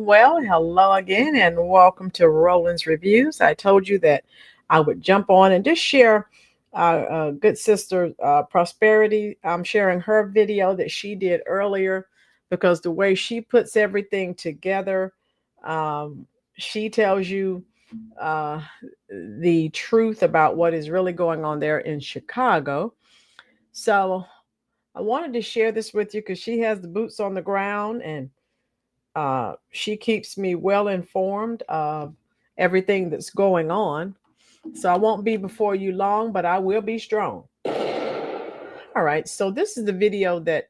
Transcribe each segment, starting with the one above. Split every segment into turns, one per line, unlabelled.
Well, hello again, and welcome to Rolynn's Reviews. I told you that I would jump on and just share good sister Prosperity. I'm sharing her video that she did earlier because the way she puts everything together, um, she tells you uh, the truth about what is really going on there in Chicago. So I wanted to share this with you because she has the boots on the ground and she keeps me well informed of everything that's going on. So I won't be before you long, but I will be strong. All right. So this is the video that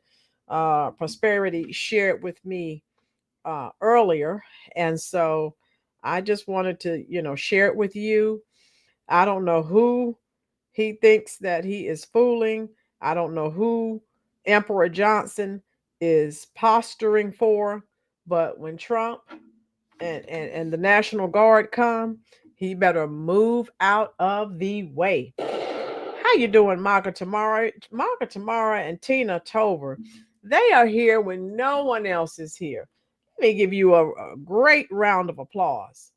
Prosperity shared with me earlier. And so I just wanted to, share it with you. I don't know who he thinks that he is fooling. I don't know who Emperor Johnson is posturing for. But when Trump and the National Guard come, he better move out of the way. How you doing, Margaret Tamara? Margaret Tamara and Tina Tover, they are here when no one else is here. Let me give you a great round of applause.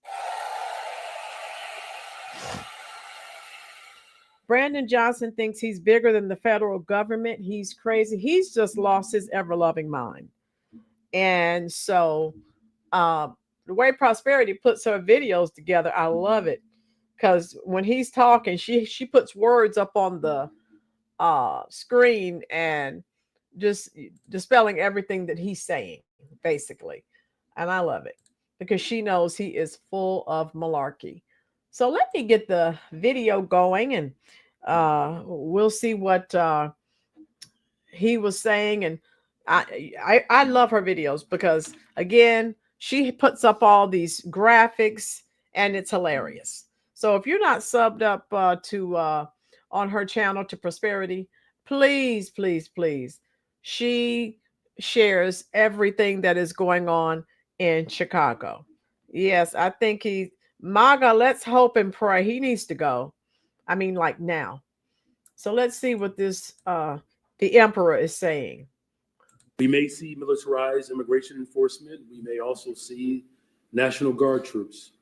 Brandon Johnson thinks he's bigger than the federal government. He's crazy. He's just lost his ever-loving mind. And so the way Prosperity puts her videos together, I love it. Because when he's talking, she puts words up on the screen and just dispelling everything that he's saying, basically. And I love it because she knows he is full of malarkey. So let me get the video going and we'll see what he was saying. And I love her videos because, again, she puts up all these graphics and it's hilarious. So if you're not subbed up to on her channel to Prosperity, please, please, please. She shares everything that is going on in Chicago. Yes, I think MAGA, let's hope and pray. He needs to go. I mean, like now. So let's see what this the emperor is saying.
We may see militarized immigration enforcement. We may also see National Guard troops.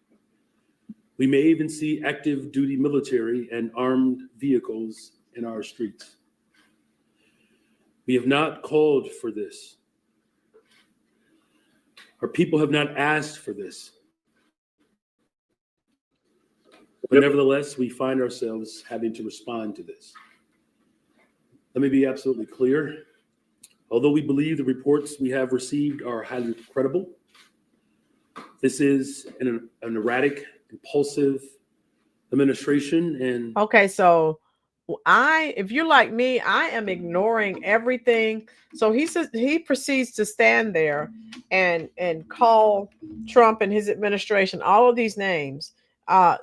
We may even see active duty military and armed vehicles in our streets. We have not called for this. Our people have not asked for this. But nevertheless, we find ourselves having to respond to this. Let me be absolutely clear. Although we believe the reports we have received are highly credible, this is an erratic, impulsive administration. And
okay, so if you're like me, I am ignoring everything. So he proceeds to stand there and call Trump and his administration all of these names.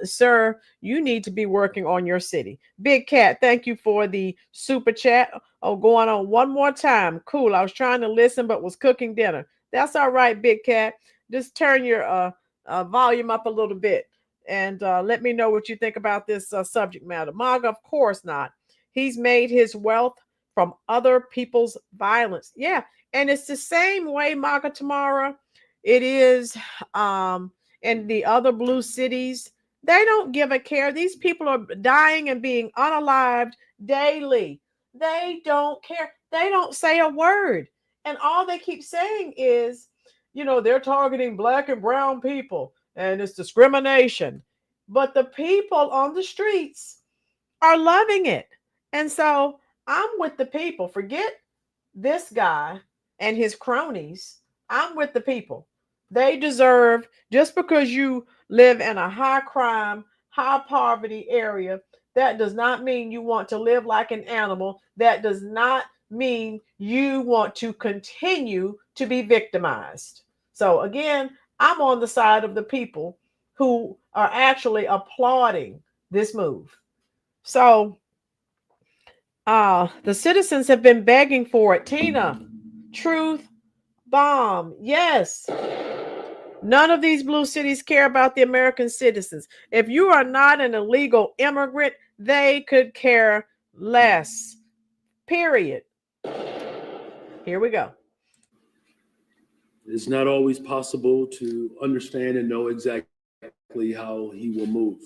Sir, you need to be working on your city. Big Cat, thank you for the super chat. Oh, going on one more time. Cool. I was trying to listen, but was cooking dinner. That's all right, Big Cat. Just turn your volume up a little bit and let me know what you think about this subject matter. MAGA, of course not. He's made his wealth from other people's violence. Yeah, and it's the same way, MAGA Tamara. It is in the other blue cities. They don't give a care. These people are dying and being unalived daily. They don't care. They don't say a word. And all they keep saying is, they're targeting black and brown people and it's discrimination. But the people on the streets are loving it. And so I'm with the people. Forget this guy and his cronies. I'm with the people. They deserve, just because you live in a high crime, high poverty area, that does not mean you want to live like an animal. That does not mean you want to continue to be victimized. So again, I'm on the side of the people who are actually applauding this move. So the citizens have been begging for it. Tina, truth bomb. Yes. None of these blue cities care about the American citizens. If you are not an illegal immigrant, they could care less. Period. Here we go.
It is not always possible to understand and know exactly how he will move.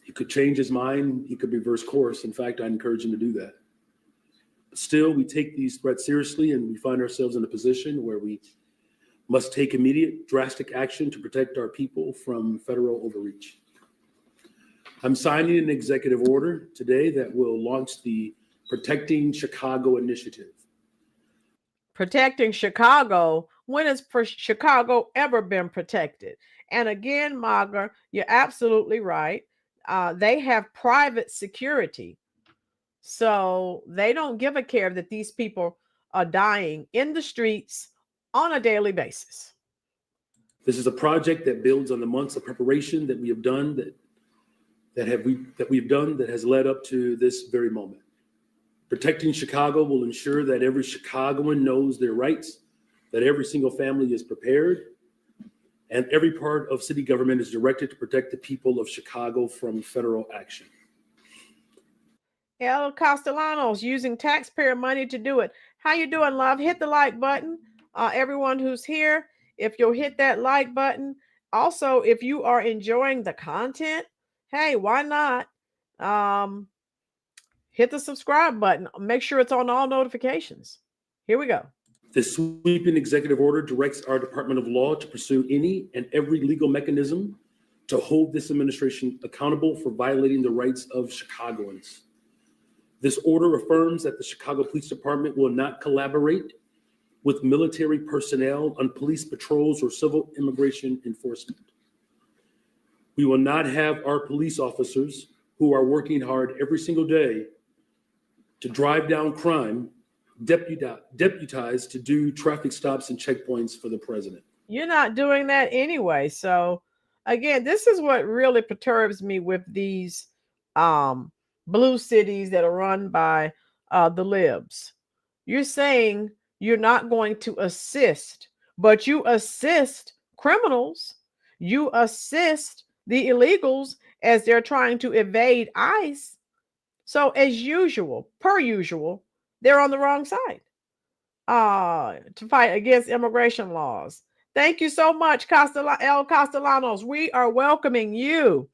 He could change his mind. He could reverse course. In fact, I encourage him to do that. But still, we take these threats seriously, and we find ourselves in a position where we must take immediate, drastic action to protect our people from federal overreach. I'm signing an executive order today that will launch the Protecting Chicago initiative.
Protecting Chicago? When has Chicago ever been protected? And again, MAGA, you're absolutely right. They have private security. So they don't give a care that these people are dying in the streets on a daily basis.
This is a project that builds on the months of preparation that we have done, that has led up to this very moment. Protecting Chicago will ensure that every Chicagoan knows their rights, that every single family is prepared, and every part of city government is directed to protect the people of Chicago from federal action.
El Castellanos using taxpayer money to do it. How you doing, love? Hit the like button. Everyone who's here, if you'll hit that like button. Also, if you are enjoying the content, hey, why not hit the subscribe button? Make sure it's on all notifications. Here we go.
This sweeping executive order directs our Department of Law to pursue any and every legal mechanism to hold this administration accountable for violating the rights of Chicagoans. This order affirms that the Chicago Police Department will not collaborate with military personnel on police patrols or civil immigration enforcement. We will not have our police officers, who are working hard every single day to drive down crime, deputized to do traffic stops and checkpoints for the president.
You're not doing that anyway. So again, this is what really perturbs me with these blue cities that are run by the libs. You're saying you're not going to assist, but you assist criminals. You assist the illegals as they're trying to evade ICE. So as usual, per usual, they're on the wrong side to fight against immigration laws. Thank you so much, El Castellanos. We are welcoming you.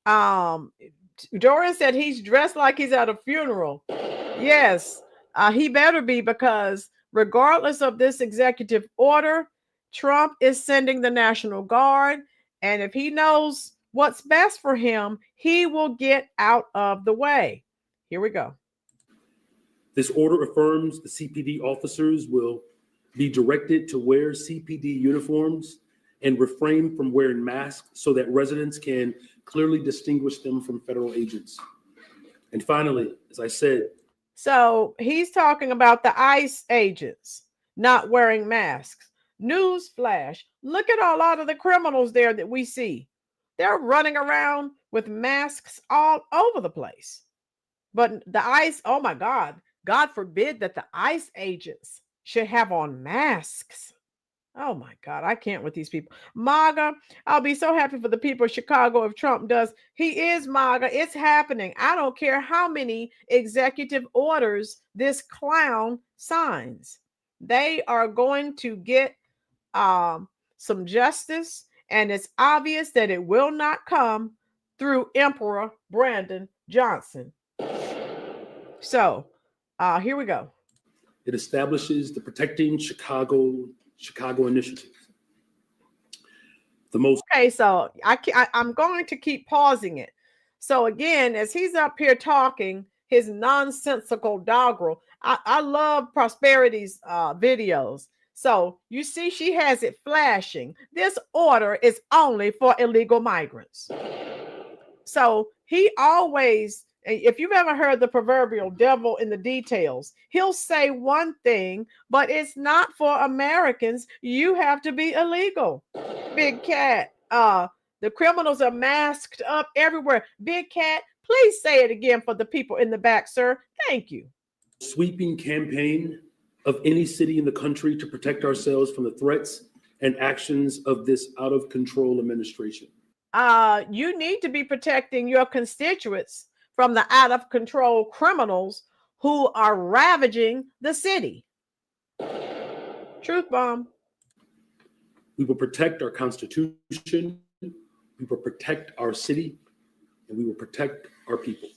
Dorian said he's dressed like he's at a funeral. Yes, he better be, because regardless of this executive order, Trump is sending the National Guard. And if he knows what's best for him, he will get out of the way. Here we go.
This order affirms the CPD officers will be directed to wear CPD uniforms and refrain from wearing masks so that residents can clearly distinguish them from federal agents. And finally, as I said,
so he's talking about the ICE agents not wearing masks. Newsflash, look at a lot of the criminals there that we see. They're running around with masks all over the place. But the ICE, oh my God, God forbid that the ICE agents should have on masks. Oh my God, I can't with these people. MAGA, I'll be so happy for the people of Chicago if Trump does. He is MAGA. It's happening. I don't care how many executive orders this clown signs. They are going to get some justice, and it's obvious that it will not come through Emperor Brandon Johnson. So here we go.
It establishes the Protecting Chicago initiative.
Okay, so I'm going to keep pausing it. So again, as he's up here talking his nonsensical doggerel, I love Prosperity's videos. So you see, she has it flashing. This order is only for illegal migrants. So he always, if you've ever heard the proverbial devil in the details, he'll say one thing, but it's not for Americans. You have to be illegal. Big Cat, the criminals are masked up everywhere. Big Cat, please say it again for the people in the back, sir. Thank you.
Sweeping campaign of any city in the country to protect ourselves from the threats and actions of this out of control administration.
You need to be protecting your constituents from the out of control criminals who are ravaging the city. Truth bomb.
We will protect our Constitution, we will protect our city, and we will protect our people.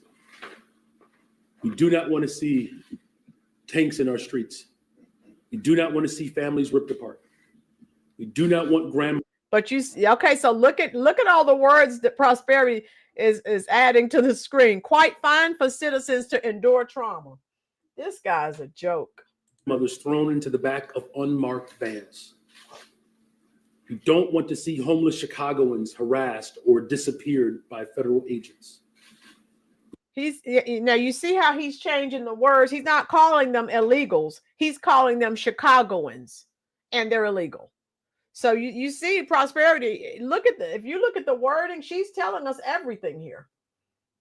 We do not want to see tanks in our streets. We do not want to see families ripped apart. We do not want grandma.
But you see, okay, so look at all the words that Prosperity is adding to the screen. Quite fine for citizens to endure trauma. This guy's a joke.
Mothers thrown into the back of unmarked vans. We don't want to see homeless Chicagoans harassed or disappeared by federal agents.
Now you see how he's changing the words. He's not calling them illegals. He's calling them Chicagoans, and they're illegal. So you see Prosperity. If you look at the wording, she's telling us everything here.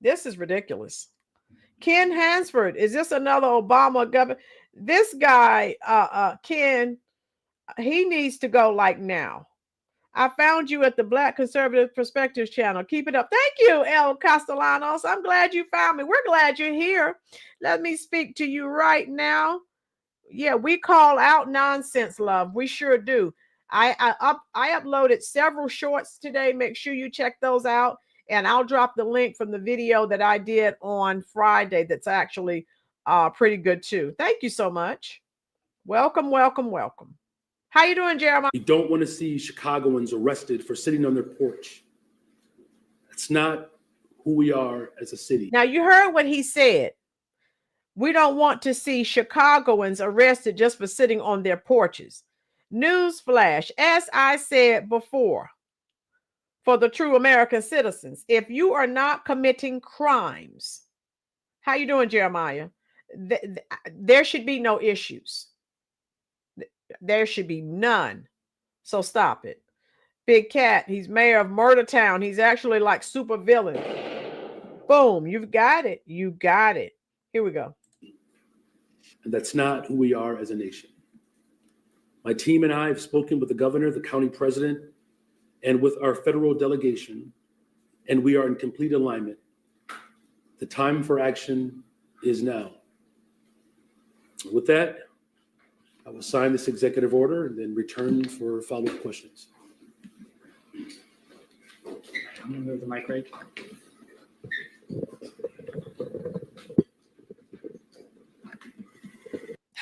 This is ridiculous. Ken Hansford, is this another Obama government? This guy, Ken, he needs to go like now. I found you at the Black Conservative Perspectives channel. Keep it up. Thank you, El Castellanos. I'm glad you found me. We're glad you're here. Let me speak to you right now. Yeah, we call out nonsense, love. We sure do. I uploaded several shorts today. Make sure you check those out. And I'll drop the link from the video that I did on Friday that's actually pretty good too. Thank you so much. Welcome, welcome, welcome. How you doing, Jeremiah?
We don't want to see Chicagoans arrested for sitting on their porch. That's not who we are as a city.
Now, you heard what he said. We don't want to see Chicagoans arrested just for sitting on their porches. Newsflash, as I said before, for the true American citizens, if you are not committing crimes, how you doing, Jeremiah? There should be no issues. There should be none. So stop it. Big Cat, he's mayor of Murder Town. He's actually like super villain. Boom, you've got it. You got it. Here we go.
And that's not who we are as a nation. My team and I have spoken with the governor, the county president, and with our federal delegation, and we are in complete alignment. The time for action is now. With that, I will sign this executive order and then return for follow-up questions.
I'm gonna move the mic right.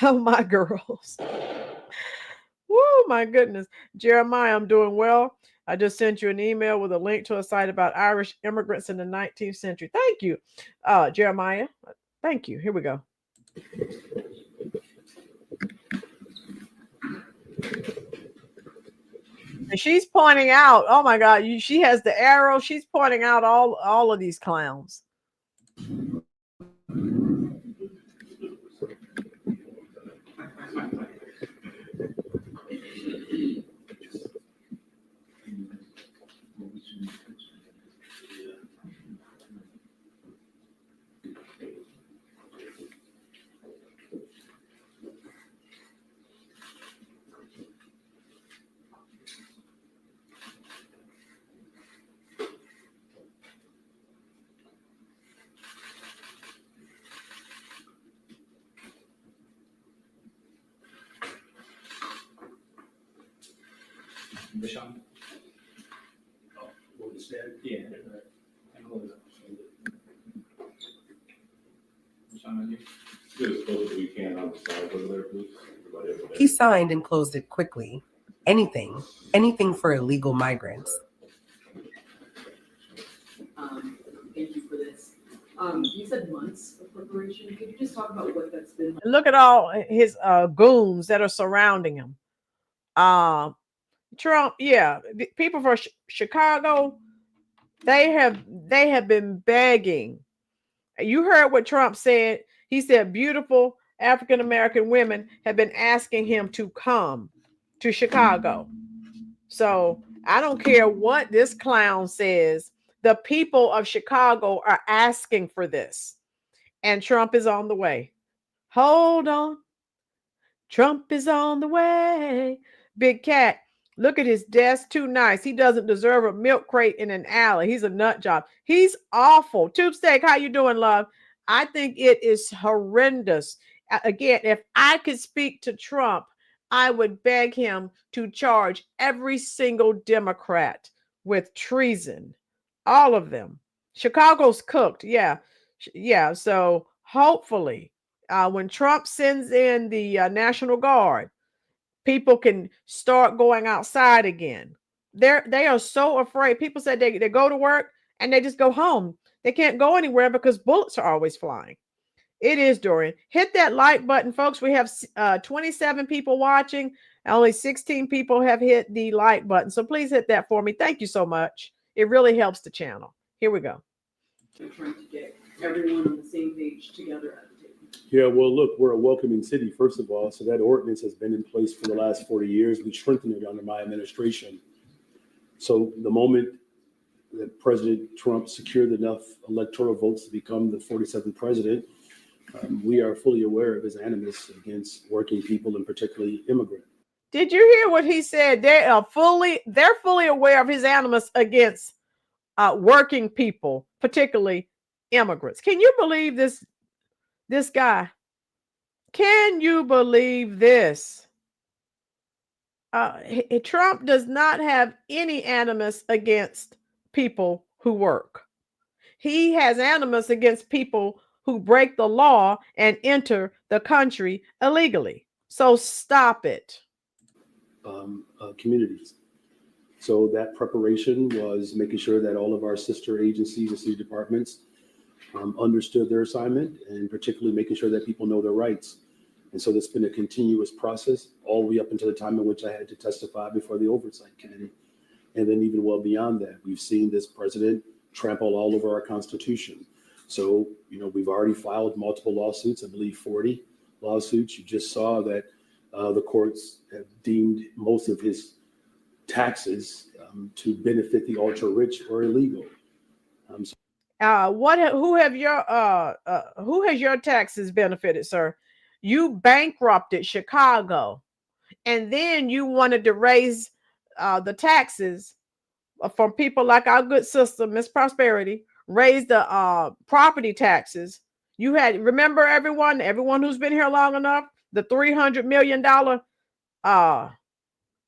Oh, my girls. Woo, my goodness. Jeremiah, I'm doing well. I just sent you an email with a link to a site about Irish immigrants in the 19th century. Thank you, Jeremiah. Thank you. Here we go. And she's pointing out, oh my God, she has the arrow. She's pointing out all of these clowns.
Deshaun? Yeah.
He signed and closed it quickly. Anything for illegal migrants.
Thank you for this. You said months of preparation. Could you just talk about what that's been like?
Look at all his goons that are surrounding him. Trump, yeah, people from Chicago, they have been begging. You heard what Trump said. He said beautiful African American women have been asking him to come to Chicago. So I don't care what this clown says. The people of Chicago are asking for this. And Trump is on the way. Hold on. Trump is on the way. Big Cat. Look at his desk, too nice. He doesn't deserve a milk crate in an alley. He's a nut job. He's awful. Tube Steak, how you doing, love? I think it is horrendous. Again, if I could speak to Trump, I would beg him to charge every single Democrat with treason. All of them. Chicago's cooked. Yeah. Yeah. So hopefully, when Trump sends in the National Guard, people can start going outside again. They are so afraid. People said they go to work and they just go home. They can't go anywhere because bullets are always flying. It is, Dorian. Hit that like button, folks. We have 27 people watching. Only 16 people have hit the like button. So please hit that for me. Thank you so much. It really helps the channel. Here we go.
I'm trying to get everyone on the same page together at the table.
Yeah, well, look, we're a welcoming city, first of all. So that ordinance has been in place for the last 40 years. We strengthened it under my administration. So the moment that President Trump secured enough electoral votes to become the 47th president, we are fully aware of his animus against working people and particularly immigrants.
Did you hear what he said? They're fully aware of his animus against working people, particularly immigrants. Can you believe this guy? Can you believe this? Trump does not have any animus against people who work. He has animus against people who break the law and enter the country illegally. So stop it.
Communities. So that preparation was making sure that all of our sister agencies and city departments understood their assignment, and particularly making sure that people know their rights. And so it's been a continuous process all the way up until the time in which I had to testify before the oversight committee. And then even well beyond that, we've seen this president trample all over our Constitution. So, we've already filed multiple lawsuits, I believe 40 lawsuits. You just saw that the courts have deemed most of his taxes to benefit the ultra rich or illegal.
Who has your taxes benefited, sir? You bankrupted Chicago, and then you wanted to raise the taxes from people like our good sister, Miss Prosperity, raise the property taxes. Remember everyone who's been here long enough, the $300 million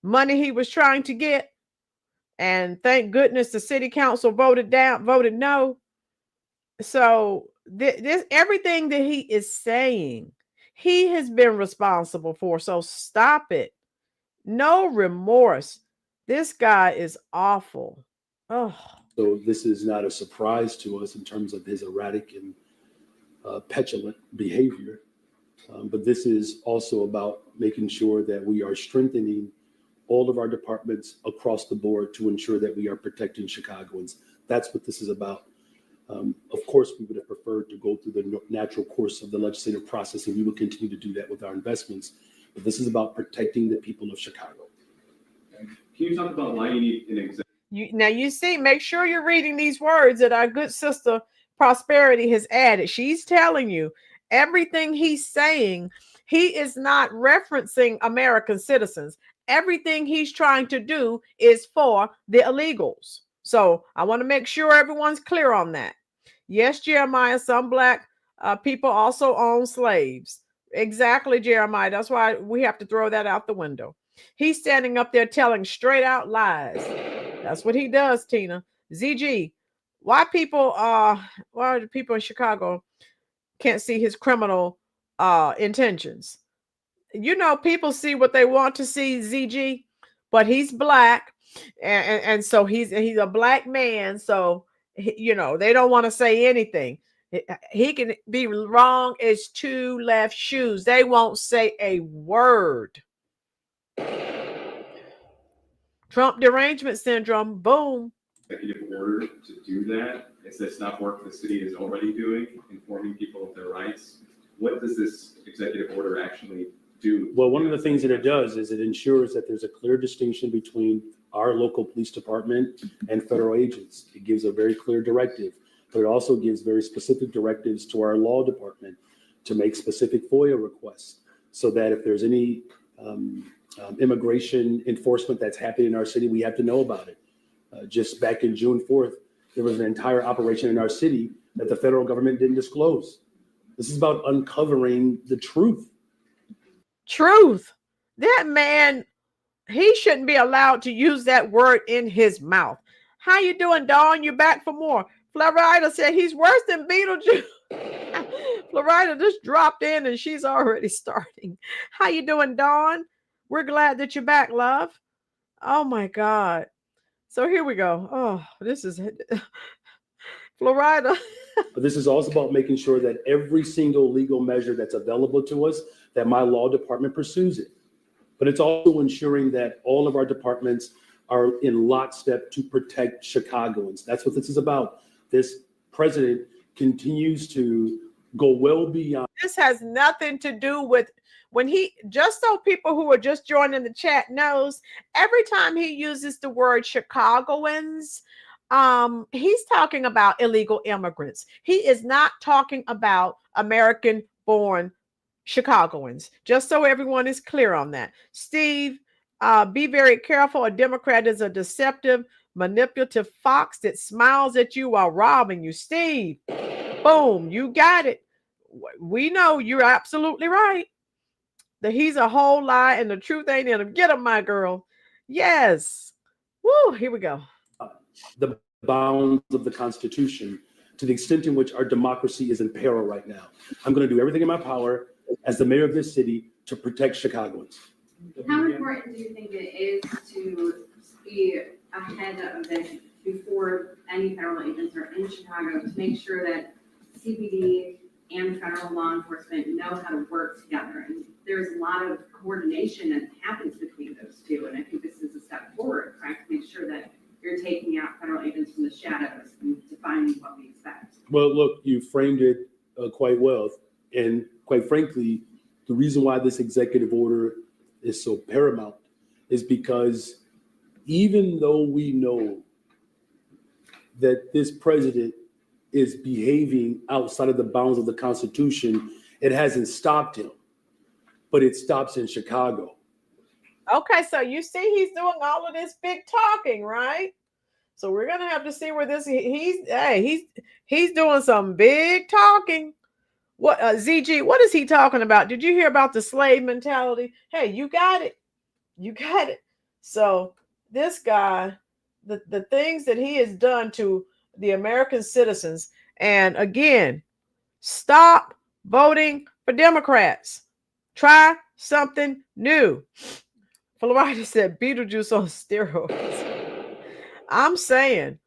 money he was trying to get. And thank goodness the city council voted no. So this everything that he is saying, he has been responsible for. So stop it. No remorse. This guy is awful. Oh.
So this is not a surprise to us in terms of his erratic and petulant behavior. But this is also about making sure that we are strengthening all of our departments across the board to ensure that we are protecting Chicagoans. That's what this is about. Of course, we would have preferred to go through the natural course of the legislative process, and we will continue to do that with our investments. But this is about protecting the people of Chicago.
Can you talk about why you need an executive?
You see, make sure you're reading these words that our good sister Prosperity has added. She's telling you everything he's saying. He is not referencing American citizens. Everything he's trying to do is for the illegals. So I want to make sure everyone's clear on that. Yes, Jeremiah, some black people also own slaves. Exactly, Jeremiah. That's why we have to throw that out the window. He's standing up there telling straight out lies. That's what he does, Tina. ZG, why do people in Chicago can't see his criminal intentions? People see what they want to see, ZG, but he's black, and so he's a black man, so they don't want to say anything. He can be wrong as two left shoes. They won't say a word. Trump derangement syndrome, boom.
Executive order to do that? Is this not work the city is already doing, informing people of their rights? What does this executive order actually do?
Well, one of the things that it does is it ensures that there's a clear distinction between our local police department and federal agents. It gives a very clear directive, but it also gives very specific directives to our law department to make specific FOIA requests, so that if there's any immigration enforcement that's happening in our city, we have to know about it. Just back in June 4th, there was an entire operation in our city that the federal government didn't disclose. This is about uncovering the truth.
Truth. That man, he shouldn't be allowed to use that word in his mouth. How you doing, Dawn? You back for more? Florida said he's worse than Beetlejuice. Florida just dropped in and she's already starting. How you doing, Dawn? We're glad that you're back, love. Oh my God. So here we go. Oh, this is Florida.
But this is also about making sure that every single legal measure that's available to us, that my law department pursues it. But it's also ensuring that all of our departments are in lockstep to protect Chicagoans. That's what this is about. This president continues to go well beyond.
This has nothing to do with when he, just so people who are just joining the chat knows, every time he uses the word Chicagoans, he's talking about illegal immigrants. He is not talking about American born Chicagoans, just so everyone is clear on that. Steve, be very careful. A Democrat is a deceptive, manipulative fox that smiles at you while robbing you. Steve, boom, you got it. We know you're absolutely right. That he's a whole lie and the truth ain't in him. Get him, my girl. Yes. Woo, here we go.
The bounds of the Constitution to the extent in which our democracy is in peril right now. I'm going to do everything in my power as the mayor of this city to protect Chicagoans.
How important do you think it is to be ahead of this before any federal agents are in Chicago to make sure that CPD and federal law enforcement know how to work together? And there's a lot of coordination that happens between those two. And I think this is a step forward, trying to make sure that you're taking out federal agents from the shadows and defining what we expect.
Well, look, you framed it quite well. And quite frankly, the reason why this executive order is so paramount is because even though we know that this president is behaving outside of the bounds of the Constitution, it hasn't stopped him, but it stops in Chicago.
Okay, so you see he's doing all of this big talking, right? So we're gonna have to see where this he's doing some big talking. What ZG, what is he talking about? Did you hear about the slave mentality? Hey, you got it. You got it. So this guy, the things that he has done to the American citizens, and again, stop voting for Democrats. Try something new. Florida said Beetlejuice on steroids. I'm saying,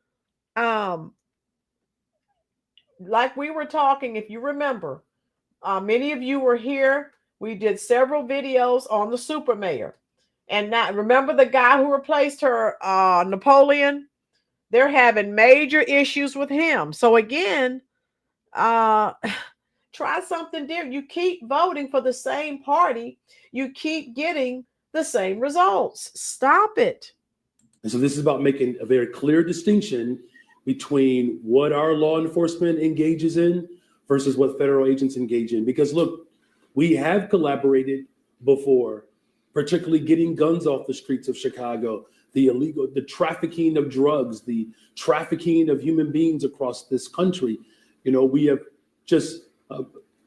like we were talking, if you remember, many of you were here. We did several videos on the super mayor. And now, remember the guy who replaced her, Napoleon? They're having major issues with him. So again, try something different. You keep voting for the same party. You keep getting the same results. Stop it.
And so this is about making a very clear distinction between what our law enforcement engages in versus what federal agents engage in. Because look, we have collaborated before, particularly getting guns off the streets of Chicago, the trafficking of drugs, the trafficking of human beings across this country. You know, we have just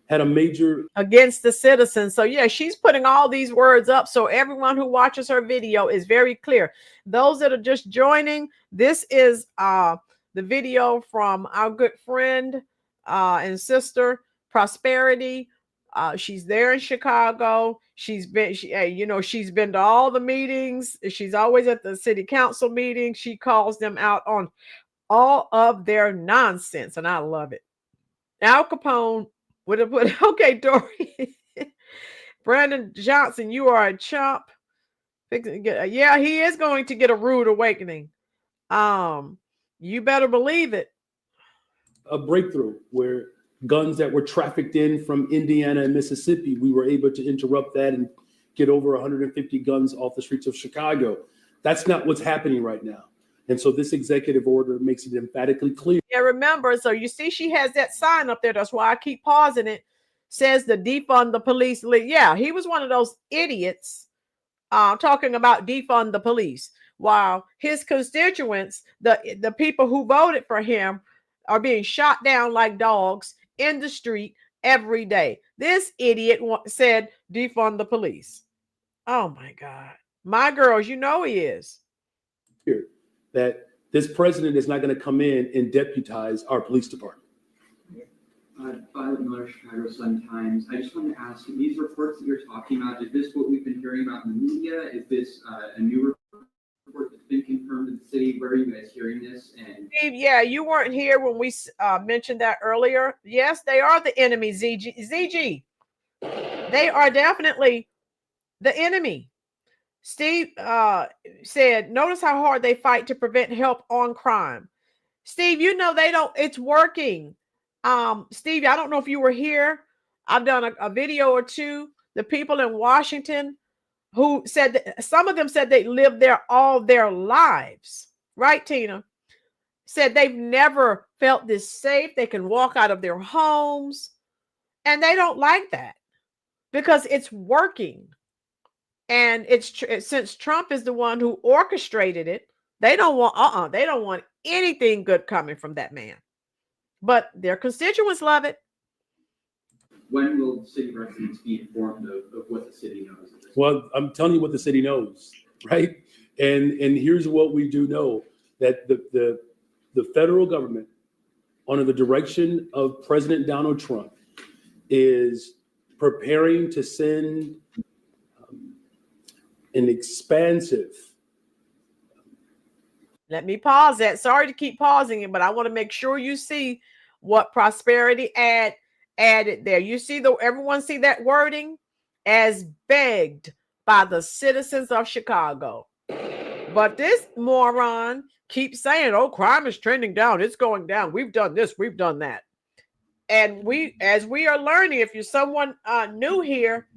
had a major
against the citizens. So yeah, she's putting all these words up so everyone who watches her video is very clear. Those that are just joining, this is the video from our good friend and sister Prosperity. She's there in Chicago. She's been to all the meetings. She's always at the city council meetings. She calls them out on all of their nonsense, and I love it. Al Capone would have put, okay, Dory. Brandon Johnson, you are a chump. Yeah, he is going to get a rude awakening. You better believe it.
A breakthrough where guns that were trafficked in from Indiana and Mississippi, we were able to interrupt that and get over 150 guns off the streets of Chicago. That's not what's happening right now. And so this executive order makes it emphatically clear.
Yeah, remember, so you see she has that sign up there. That's why I keep pausing it. Says the defund the police. Yeah, he was one of those idiots talking about defund the police, while his constituents, the people who voted for him, are being shot down like dogs in the street every day. This idiot said defund the police. Oh my God. My girls, you know he is.
Here, that this president is not going to come in and deputize our police department.
By the Miller Chicago Sun-Times, I just wanted to ask, these reports that you're talking about, is this what we've been hearing about in the media? Is this a new report that's been confirmed in the city? Where are you guys hearing this? And
Steve, yeah, you weren't here when we mentioned that earlier. Yes, they are the enemy, ZG. They are definitely the enemy. Steve said, notice how hard they fight to prevent help on crime. Steve, you know they don't, it's working. Steve, I don't know if you were here. I've done a video or two. The people in Washington who said that, some of them said they lived there all their lives. Right, Tina? Said they've never felt this safe. They can walk out of their homes. And they don't like that because it's working. And it's since Trump is the one who orchestrated it, they don't want anything good coming from that man. But their constituents love it.
when will city residents be informed of what the city knows?
Well, I'm telling you what the city knows, right? And here's what we do know, that the federal government, under the direction of President Donald Trump, is preparing to send an expansive.
Let me pause that. Sorry to keep pausing it, but I want to make sure you see what Prosperity added there. You see, everyone see that wording? As begged by the citizens of Chicago. But this moron keeps saying, oh, crime is trending down. It's going down. We've done this. We've done that. And as we are learning, if you're someone new here,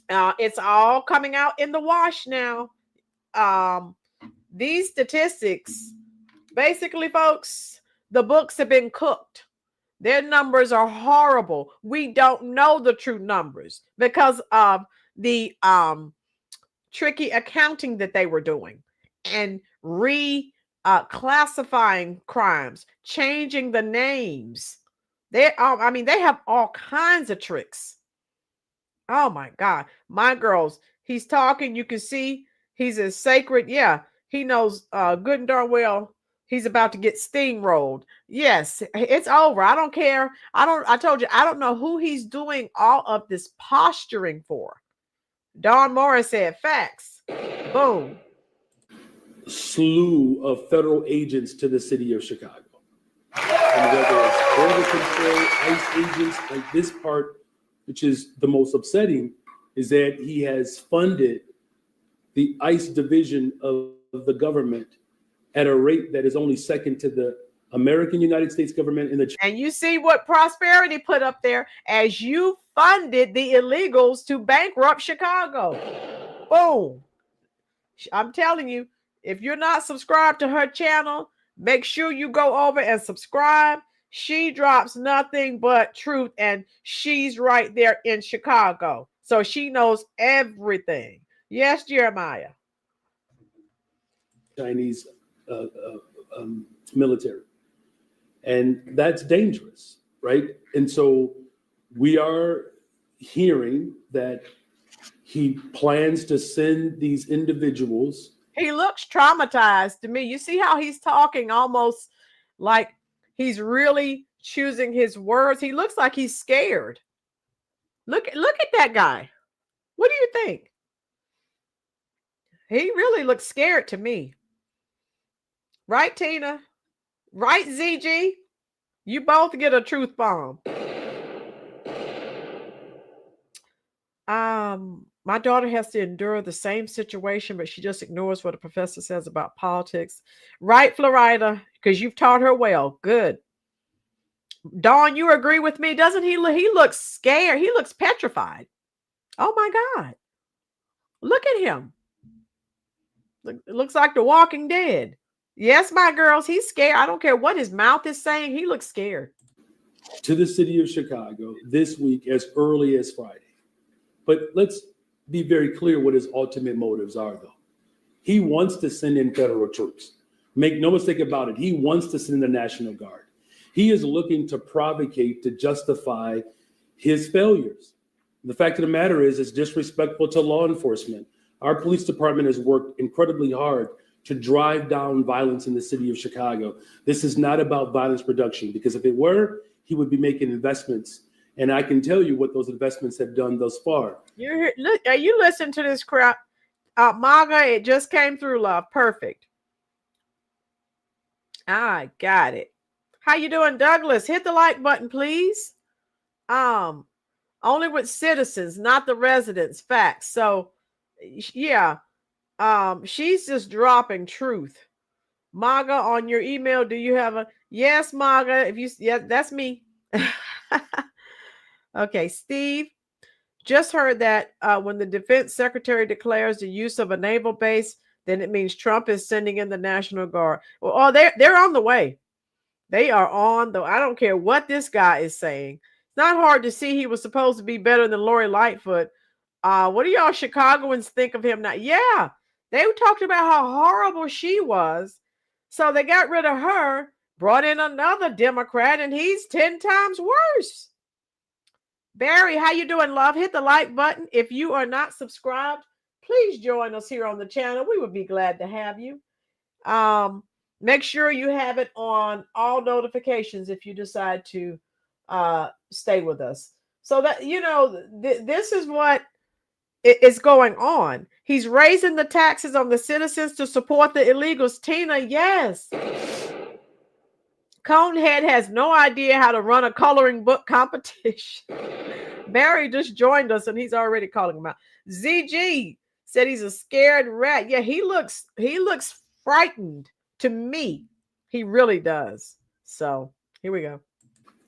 it's all coming out in the wash now. These statistics, basically, folks, the books have been cooked. Their numbers are horrible. We don't know the true numbers because of the tricky accounting that they were doing and classifying crimes, changing the names. They have all kinds of tricks. Oh my God. My girls, he's talking. You can see he's as sacred. Yeah, he knows good and darn well he's about to get steamrolled. Yes, it's over. I don't care. I told you, I don't know who he's doing all of this posturing for. Don Morris said facts. Boom.
Slew of federal agents to the city of Chicago. And whether it's border control, ICE agents, like this part, which is the most upsetting, is that he has funded the ICE division of the government at a rate that is only second to the American United States government and the.
And you see what Prosperity put up there as you funded the illegals to bankrupt Chicago. Boom. I'm telling you, if you're not subscribed to her channel, make sure you go over and subscribe. She drops nothing but truth, and she's right there in Chicago. So she knows everything. Yes, Jeremiah.
Chinese military. And that's dangerous, right? And so we are hearing that he plans to send these individuals.
He looks traumatized to me. You see how he's talking almost like he's really choosing his words. He looks like he's scared. Look at that guy. What do you think? He really looks scared to me. Right, Tina? Right, ZG? You both get a truth bomb. My daughter has to endure the same situation, but she just ignores what a professor says about politics. Right, Florida? Because you've taught her well. Good. Dawn, you agree with me? Doesn't he looks scared? He looks petrified. Oh my God. Look at him. It looks like the Walking Dead. Yes, my girls, he's scared. I don't care what his mouth is saying. He looks scared.
To the city of Chicago this week as early as Friday. But let's be very clear what his ultimate motives are, though. He wants to send in federal troops. Make no mistake about it. He wants to send in the National Guard. He is looking to provocate, to justify his failures. The fact of the matter is, it's disrespectful to law enforcement. Our police department has worked incredibly hard to drive down violence in the city of Chicago. This is not about violence reduction, because if it were, he would be making investments. And I can tell you what those investments have done thus far.
Are you listening to this crap? MAGA, it just came through, love. Perfect. I got it. How you doing, Douglas? Hit the like button, please. Only with citizens, not the residents. Facts. So, yeah. She's just dropping truth. MAGA, on your email, do you have a yes, MAGA? Yeah, that's me. Okay, Steve. Just heard that when the defense secretary declares the use of a naval base, then it means Trump is sending in the National Guard. Well, they're on the way. They are on the. I don't care what this guy is saying. It's not hard to see he was supposed to be better than Lori Lightfoot. What do y'all Chicagoans think of him now? Yeah, they talked about how horrible she was, so they got rid of her, brought in another Democrat, and he's 10 times worse. Barry, how you doing, love? Hit the like button. If you are not subscribed, please join us here on the channel. We would be glad to have you. Make sure you have it on all notifications if you decide to stay with us. So that, this is what is going on. He's raising the taxes on the citizens to support the illegals. Tina, yes. Conehead has no idea how to run a coloring book competition. Barry just joined us and he's already calling him out. ZG said he's a scared rat. Yeah, he looks frightened to me. He really does. So here we go.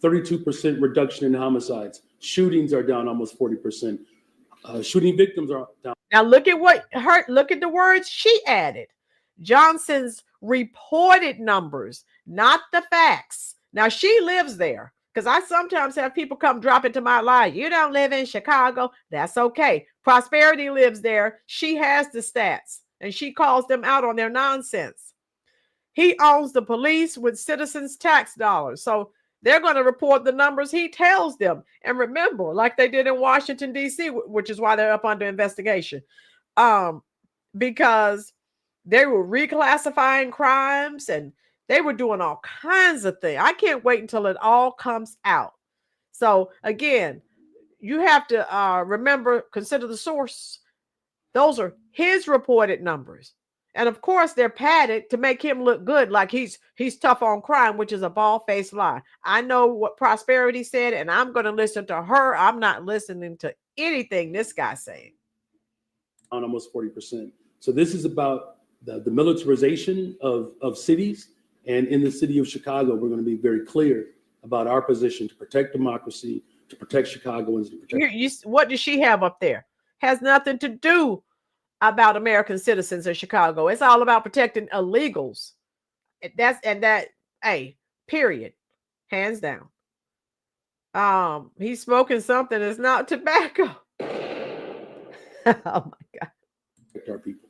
32% reduction in homicides. Shootings are down almost 40%. Shooting victims are down.
Now look at the words she added. Johnson's reported numbers, not the facts. Now she lives there, because I sometimes have people come drop into my life. You don't live in Chicago. That's okay. Prosperity lives there. She has the stats and she calls them out on their nonsense. He owns the police with citizens' tax dollars. So they're going to report the numbers he tells them. And remember, like they did in Washington, D.C., which is why they're up under investigation, because they were reclassifying crimes and they were doing all kinds of things. I can't wait until it all comes out. So again, you have to remember, consider the source. Those are his reported numbers. And of course, they're padded to make him look good, like he's tough on crime, which is a bald-faced lie. I know what Prosperity said, and I'm going to listen to her. I'm not listening to anything this guy's saying.
On almost 40%. So this is about the militarization of cities. And in the city of Chicago, we're going to be very clear about our position to protect democracy, to protect Chicagoans.
What does she have up there? Has nothing to do about American citizens in Chicago. It's all about protecting illegals. Period. Hands down. He's smoking something that's not tobacco. Oh my God.
Protect our people.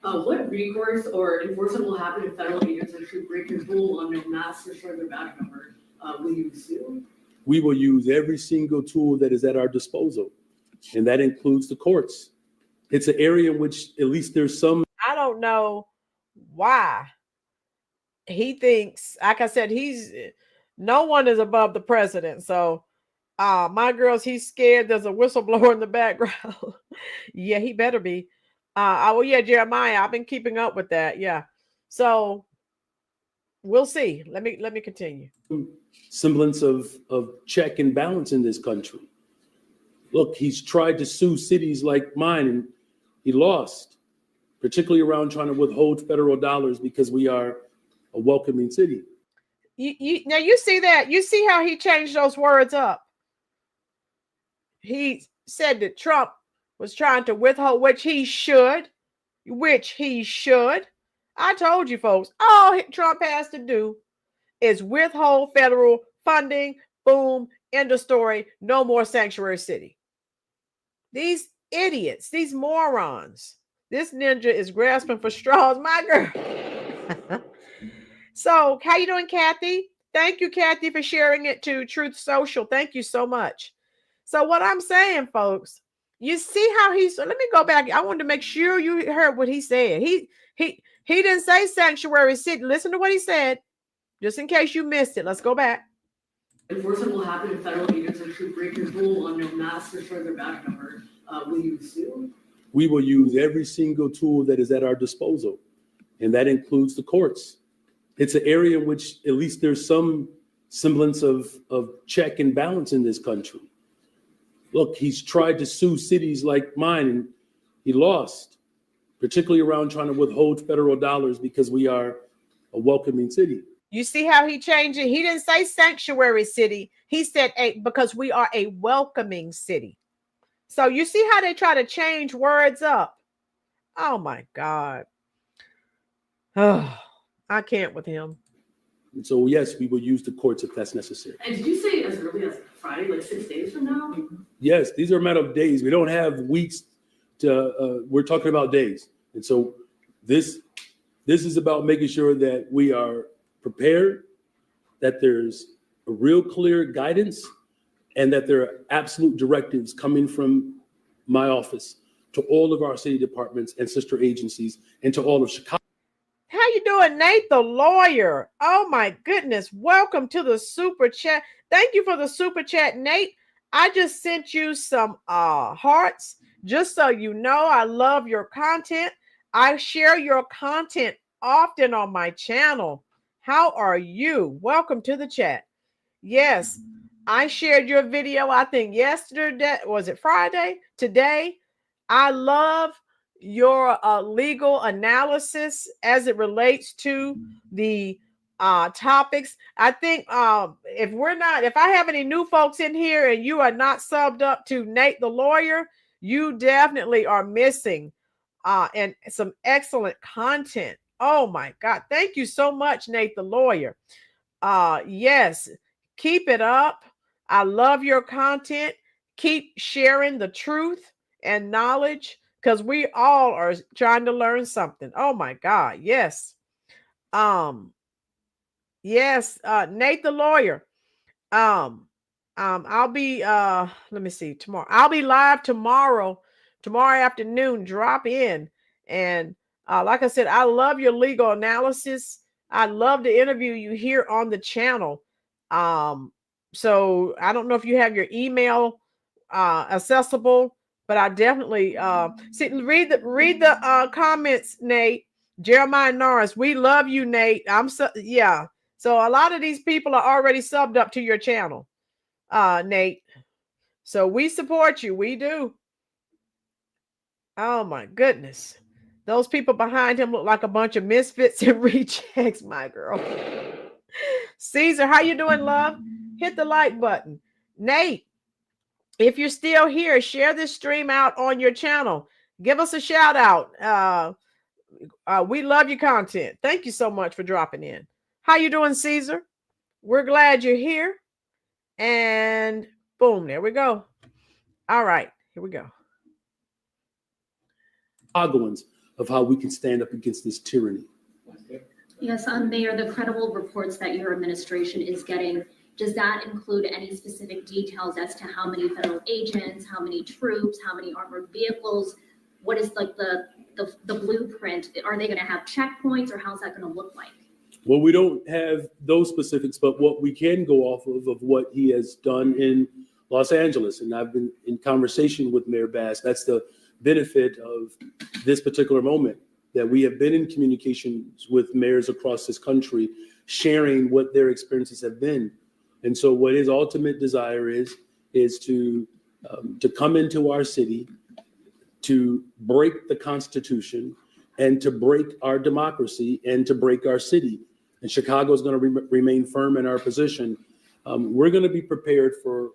What recourse or enforcement will happen if federal agents actually break the rule on their masks or show their badge number? Will you sue?
We will use every single tool that is at our disposal, and that includes the courts. It's an area in which at least there's some.
I don't know why he thinks, like I said, no one is above the president. So my girls, he's scared there's a whistleblower in the background. Yeah, he better be. Jeremiah, I've been keeping up with that. Yeah. So we'll see. Let me continue.
Semblance of check and balance in this country. Look, he's tried to sue cities like mine and he lost, particularly around trying to withhold federal dollars because we are a welcoming city.
Now you see that? You see how he changed those words up? He said that Trump was trying to withhold, which he should. I told you folks, all Trump has to do is withhold federal funding. Boom, end of story. No more sanctuary city. These idiots, these morons. This ninja is grasping for straws, my girl. So, how you doing, Kathy? Thank you, Kathy, for sharing it to Truth Social. Thank you so much. So what I'm saying, folks, you see how he's, let me go back. I wanted to make sure you heard what he said. He didn't say sanctuary city. Listen to what he said, just in case you missed it. Let's go back.
Enforcement will happen if federal agents actually break your rule on no masks or show their badge number. Will you sue?
We will use every single tool that is at our disposal, and that includes the courts. It's an area in which at least there's some semblance of check and balance in this country. Look, he's tried to sue cities like mine, and he lost, particularly around trying to withhold federal dollars because we are a welcoming city.
You see how he changed it? He didn't say sanctuary city. He said because we are a welcoming city. So you see how they try to change words up. Oh my God. Oh, I can't with him.
And so, yes, we will use the courts if that's necessary.
And did you say as early as Friday, like 6 days from now?
Yes, these are a matter of days. We don't have weeks to, we're talking about days. And so this is about making sure that we are prepared, that there's a real clear guidance, and that there are absolute directives coming from my office to all of our city departments and sister agencies and to all of Chicago.
How you doing, Nate the lawyer? Oh my goodness. Welcome to the super chat. Thank you for the super chat, Nate. I just sent you some hearts just so you know I love your content. I share your content often on my channel. How are you? Welcome to the chat. Yes, I shared your video, I think yesterday, was it Friday? Today. I love your legal analysis as it relates to the topics. I think if I have any new folks in here and you are not subbed up to Nate the lawyer, you definitely are missing and some excellent content. Oh my God. Thank you so much, Nate the lawyer. Yes, keep it up. I love your content. Keep sharing the truth and knowledge, because we all are trying to learn something. Oh my God. Yes. Yes, Nate the lawyer. I'll be let me see, tomorrow. I'll be live tomorrow afternoon. Drop in. And like I said, I love your legal analysis. I love to interview you here on the channel. So I don't know if you have your email accessible, but I definitely read the comments, Nate. Jeremiah Norris, we love you, Nate. Yeah. So a lot of these people are already subbed up to your channel, Nate. So we support you. We do. Oh my goodness. Those people behind him look like a bunch of misfits and rejects, my girl. Caesar, how you doing, love? Hit the like button. Nate, if you're still here, share this stream out on your channel. Give us a shout out. We love your content. Thank you so much for dropping in. How you doing, Caesar? We're glad you're here. And boom, there we go. All right, here we go.
Chicagoans of how we can stand up against this tyranny.
Yes, Mayor, the credible reports that your administration is getting, does that include any specific details as to how many federal agents, how many troops, how many armored vehicles? What is like the blueprint? Are they going to have checkpoints, or how's that going to look like?
Well, we don't have those specifics, but what we can go off of what he has done in Los Angeles. And I've been in conversation with Mayor Bass. That's the benefit of this particular moment, that we have been in communications with mayors across this country, sharing what their experiences have been. And so what his ultimate desire is to come into our city, to break the Constitution, and to break our democracy, and to break our city. And Chicago is going to remain firm in our position. We're going to be prepared for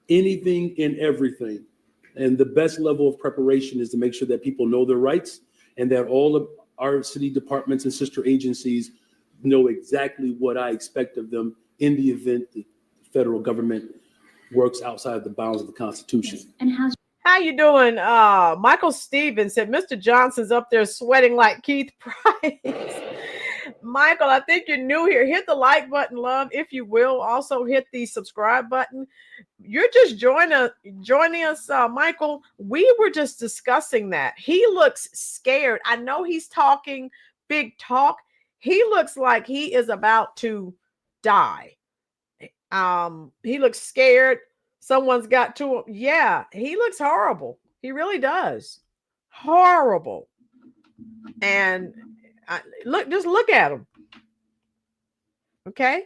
anything and everything. And the best level of preparation is to make sure that people know their rights, and that all of our city departments and sister agencies know exactly what I expect of them in the event the federal government works outside the bounds of the Constitution.
Yes. And
how you doing? Michael Stevens said, Mr. Johnson's up there sweating like Keith Price. Michael, I think you're new here. Hit the like button, love, if you will. Also hit the subscribe button. you're just joining us, Michael. We were just discussing that. He looks scared. I know he's talking big talk. He looks like he is about to die. He looks scared. Someone's got to him. Yeah, he looks horrible. He really does. Horrible. And just look at him. Okay.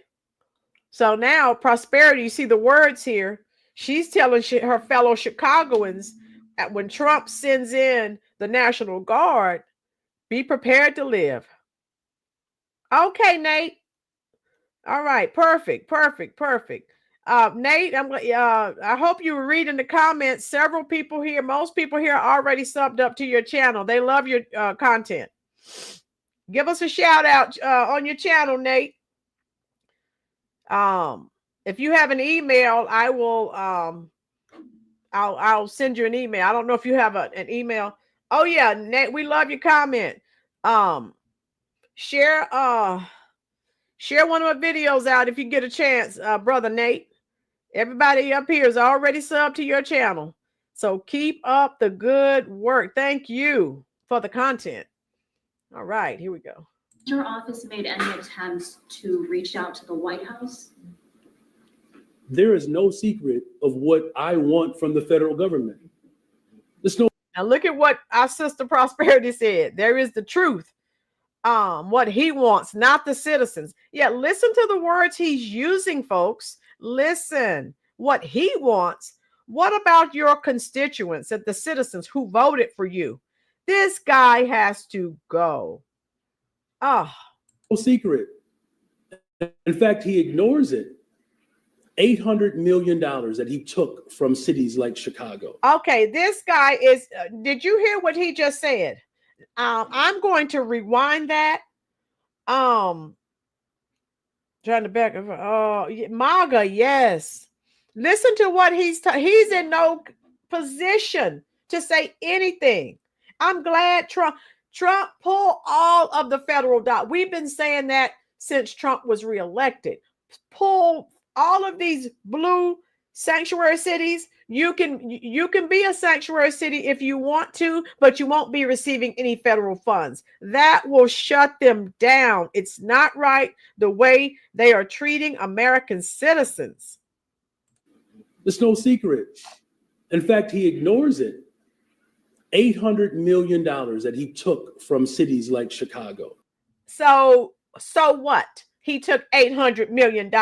So now prosperity, you see the words here. She's telling her fellow Chicagoans that when Trump sends in the National Guard, be prepared to live. Okay, Nate. All right. Perfect. Nate, I hope you were reading the comments. Several people here, most people here are already subbed up to your channel. They love your content. Give us a shout out on your channel, Nate. If you have an email, I will I'll send you an email. I don't know if you have an email. Oh yeah, Nate, we love your comment. Share one of my videos out if you get a chance, brother Nate. Everybody up here is already subbed to your channel. So keep up the good work. Thank you for the content. All right, here we go.
Has your office made any attempts to reach out to the White House?
There is no secret of what I want from the federal government.
Now look at what our sister Prosperity said. There is the truth. What he wants, not the citizens. Yeah, listen to the words he's using, folks. Listen, what he wants. What about your constituents and the citizens who voted for you? This guy has to go. Oh,
No secret. In fact, he ignores it. $800 million that he took from cities like Chicago.
Okay, this guy is, did you hear what he just said? I'm going to rewind that. Trying to back up. Oh, MAGA, yes. Listen to what he's in no position to say anything. I'm glad Trump pulled all of the federal dollars. We've been saying that since Trump was reelected. Pull all of these blue sanctuary cities. You can be a sanctuary city if you want to, but you won't be receiving any federal funds. That will shut them down. It's not right the way they are treating American citizens.
It's no secret. In fact, he ignores it. $800 million that he took from cities like Chicago.
So what? He took $800 million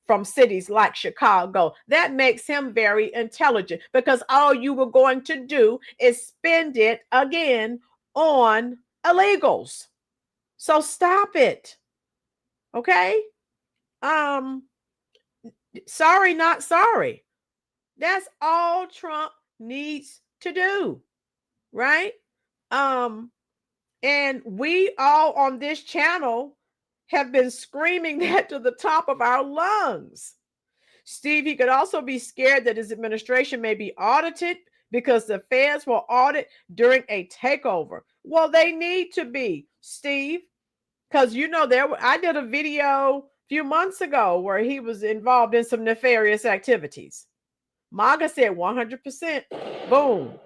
from cities like Chicago. That makes him very intelligent because all you were going to do is spend it again on illegals. So stop it. Okay? Sorry, not sorry. That's all Trump needs to do. Right? And we all on this channel have been screaming that to the top of our lungs. Steve, he could also be scared that his administration may be audited because the feds will audit during a takeover. Well, they need to be, Steve, because I did a video a few months ago where he was involved in some nefarious activities. MAGA said 100%. Boom.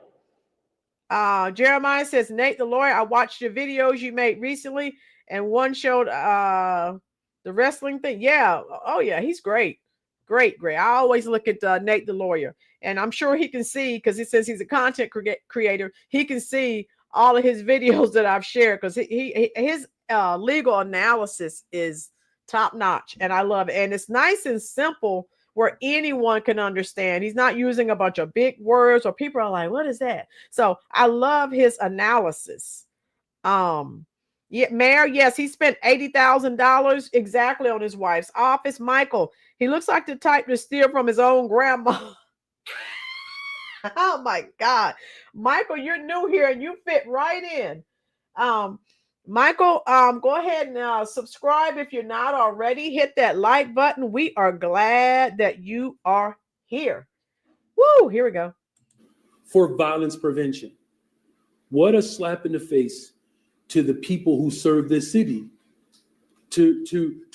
Jeremiah says, Nate the lawyer, I watched your videos you made recently, and one showed the wrestling thing. Yeah. Oh, yeah. He's great. Great. I always look at Nate the lawyer, and I'm sure he can see, because it says he's a content creator. He can see all of his videos that I've shared because his legal analysis is top notch, and I love it. And it's nice and simple where anyone can understand. He's not using a bunch of big words or people are like, what is that? So I love his analysis. Yeah, Mayor, yes, he spent $80,000 exactly on his wife's office. Michael, he looks like the type to steal from his own grandma. Oh my God. Michael, you're new here and you fit right in. Michael, go ahead and subscribe if you're not already. Hit that like button. We are glad that you are here. Woo, here we go.
For violence prevention. What a slap in the face to the people who serve this city to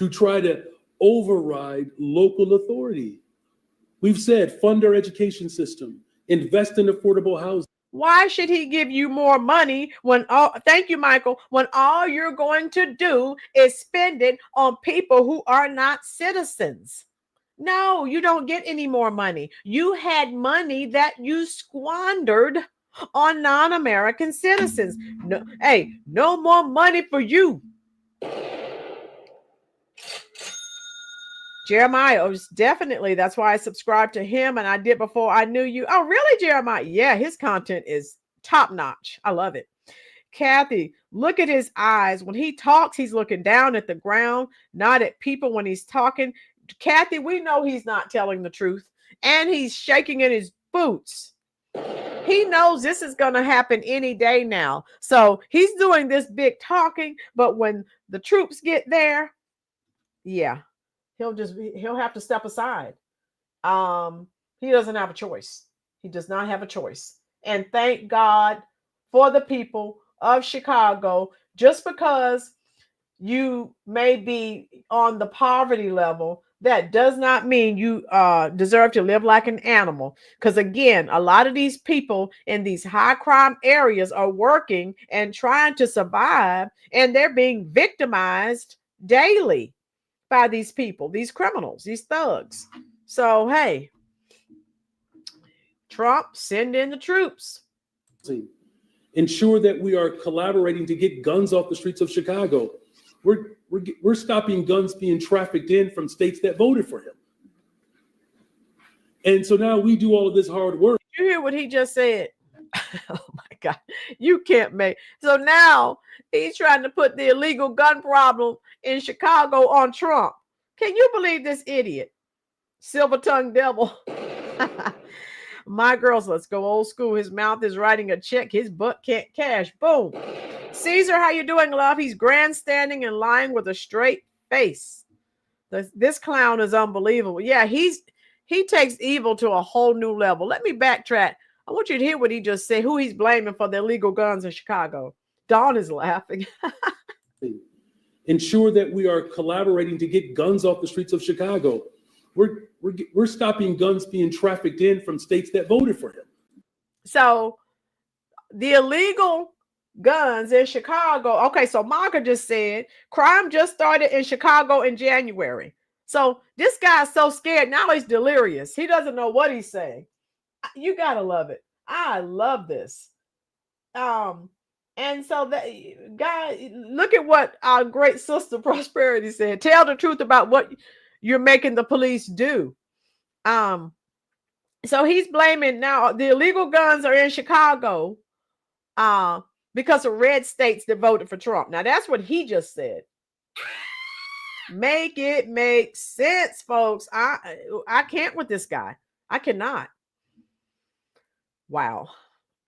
try to override local authority. We've said fund our education system, invest in affordable housing.
Why should he give you more money when thank you, Michael, when all you're going to do is spend it on people who are not citizens? No, you don't get any more money. You had money that you squandered on non-American citizens. No, hey, no more money for you. Jeremiah was definitely, that's why I subscribed to him, and I did before I knew you. Oh, really, Jeremiah? Yeah, his content is top notch. I love it. Kathy, look at his eyes. When he talks, he's looking down at the ground, not at people when he's talking. Kathy, we know he's not telling the truth, and he's shaking in his boots. He knows this is going to happen any day now. So he's doing this big talking, but when the troops get there, yeah. He'll have to step aside. He doesn't have a choice. He does not have a choice. And thank God for the people of Chicago. Just because you may be on the poverty level, that does not mean you deserve to live like an animal. Because again, a lot of these people in these high crime areas are working and trying to survive, and they're being victimized daily by these people, these criminals, these thugs. So, hey, Trump, send in the troops.
Ensure that we are collaborating to get guns off the streets of Chicago. We're stopping guns being trafficked in from states that voted for him. And so now we do all of this hard work.
Did you hear what he just said? Oh my God, you can't make. So now he's trying to put the illegal gun problem in Chicago on Trump. Can you believe this idiot? Silver-tongued devil. My girls, let's go old school. His mouth is writing a check. His butt can't cash. Boom. Caesar, how you doing, love? He's grandstanding and lying with a straight face. This clown is unbelievable. Yeah, he takes evil to a whole new level. Let me backtrack. I want you to hear what he just said, who he's blaming for the illegal guns in Chicago. Dawn is laughing.
Ensure that we are collaborating to get guns off the streets of Chicago. We're stopping guns being trafficked in from states that voted for him.
So the illegal guns in Chicago. Okay, so Marka just said crime just started in Chicago in January. So this guy's so scared now, he's delirious. He doesn't know what he's saying. You gotta love it. I love this. And so that guy, look at what our great sister Prosperity said. Tell the truth about what you're making the police do. So he's blaming now the illegal guns are in Chicago because of red states that voted for Trump. Now that's what he just said. Make it make sense, folks. I can't with this guy. I cannot. Wow.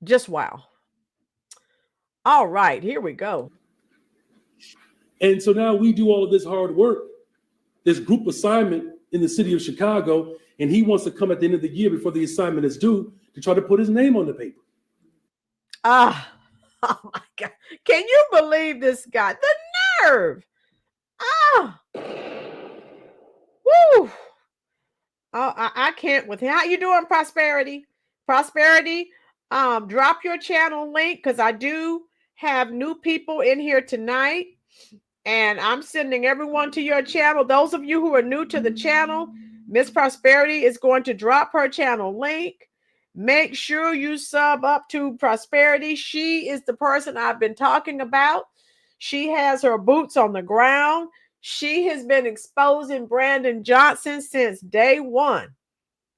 Just wow. All right, here we go.
And so now we do all of this hard work, this group assignment in the city of Chicago, and he wants to come at the end of the year before the assignment is due to try to put his name on the paper.
Oh my God. Can you believe this guy? The nerve. Woo. I can't with him. How you doing, Prosperity? Prosperity, drop your channel link because I do have new people in here tonight, and I'm sending everyone to your channel. Those of you who are new to the channel, Miss Prosperity is going to drop her channel link. Make sure you sub up to Prosperity. She is the person I've been talking about. She has her boots on the ground. She has been exposing Brandon Johnson since day one.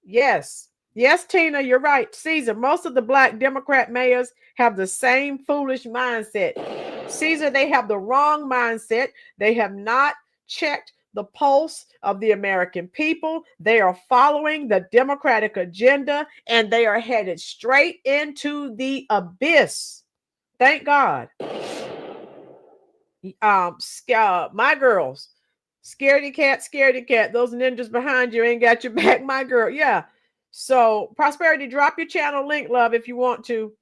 Yes. Yes, Tina, you're right. Caesar, most of the Black Democrat mayors have the same foolish mindset. Caesar, they have the wrong mindset. They have not checked the pulse of the American people. They are following the Democratic agenda, and they are headed straight into the abyss. Thank God. My girls, scaredy cat. Those ninjas behind you ain't got your back, my girl. Yeah. So Prosperity, drop your channel link, love, if you want to,